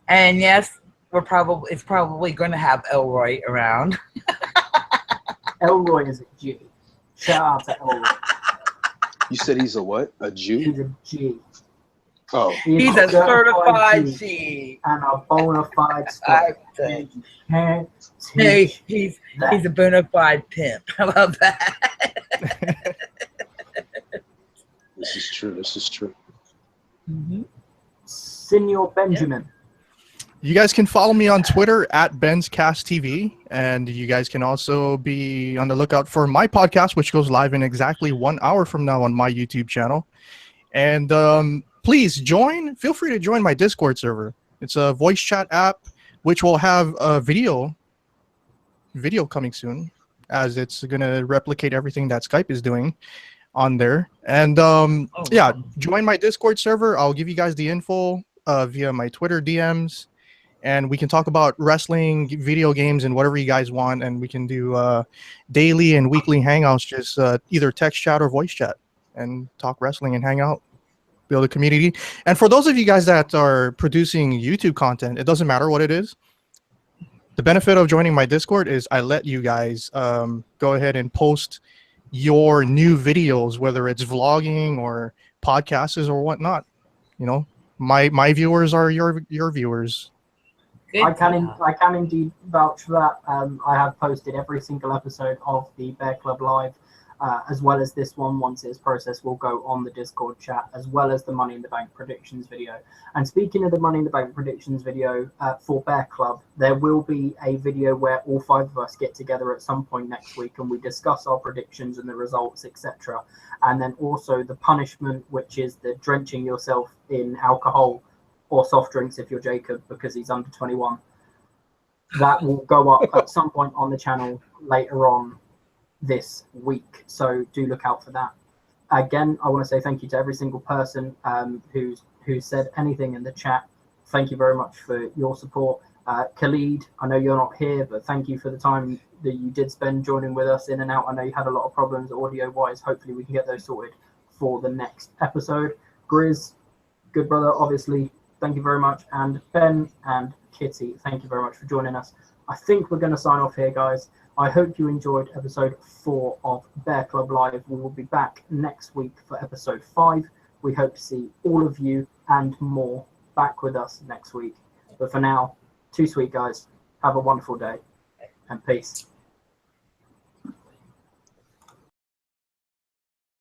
And yes, it's probably going to have Elroy around. Elroy is a G. Shout out to Elroy. You said he's a what? A Jew? He's a G. Oh. He's a certified G. And a bona fide star. Hey, he's a bona fide pimp. How about that? This is true. This is true. Mm-hmm. Senor Benjamin. You guys can follow me on Twitter at BensCastTV, and you guys can also be on the lookout for my podcast, which goes live in exactly 1 hour from now on my YouTube channel. And please feel free to join my Discord server. It's a voice chat app, which will have a video coming soon, as it's going to replicate everything that Skype is doing on there. And yeah, join my Discord server. I'll give you guys the info via my Twitter DMs. And we can talk about wrestling, video games, and whatever you guys want. And we can do daily and weekly hangouts, just either text chat or voice chat, and talk wrestling and hang out, build a community. And for those of you guys that are producing YouTube content, it doesn't matter what it is. The benefit of joining my Discord is I let you guys go ahead and post your new videos, whether it's vlogging or podcasts or whatnot. You know, my viewers are your viewers. I can indeed vouch for that. I have posted every single episode of the BearClub Live, as well as this one. Once it's processed, will go on the Discord chat, as well as the Money in the Bank predictions video. And speaking of the Money in the Bank predictions video for BearClub, there will be a video where all 5 of us get together at some point next week and we discuss our predictions and the results, etc. And then also the punishment, which is the drenching yourself in alcohol or soft drinks if you're Jakob, because he's under 21. That will go up at some point on the channel later on this week, so do look out for that. Again, I want to say thank you to every single person who said anything in the chat. Thank you very much for your support. Khalid, I know you're not here, but thank you for the time that you did spend joining with us in and out. I know you had a lot of problems audio-wise. Hopefully we can get those sorted for the next episode. Grizz, good brother, obviously, thank you very much. And Ben and Kitty, thank you very much for joining us. I think we're going to sign off here, guys. I hope you enjoyed episode 4 of BearClub Live. We will be back next week for episode 5. We hope to see all of you and more back with us next week. But for now, too sweet, guys. Have a wonderful day and peace.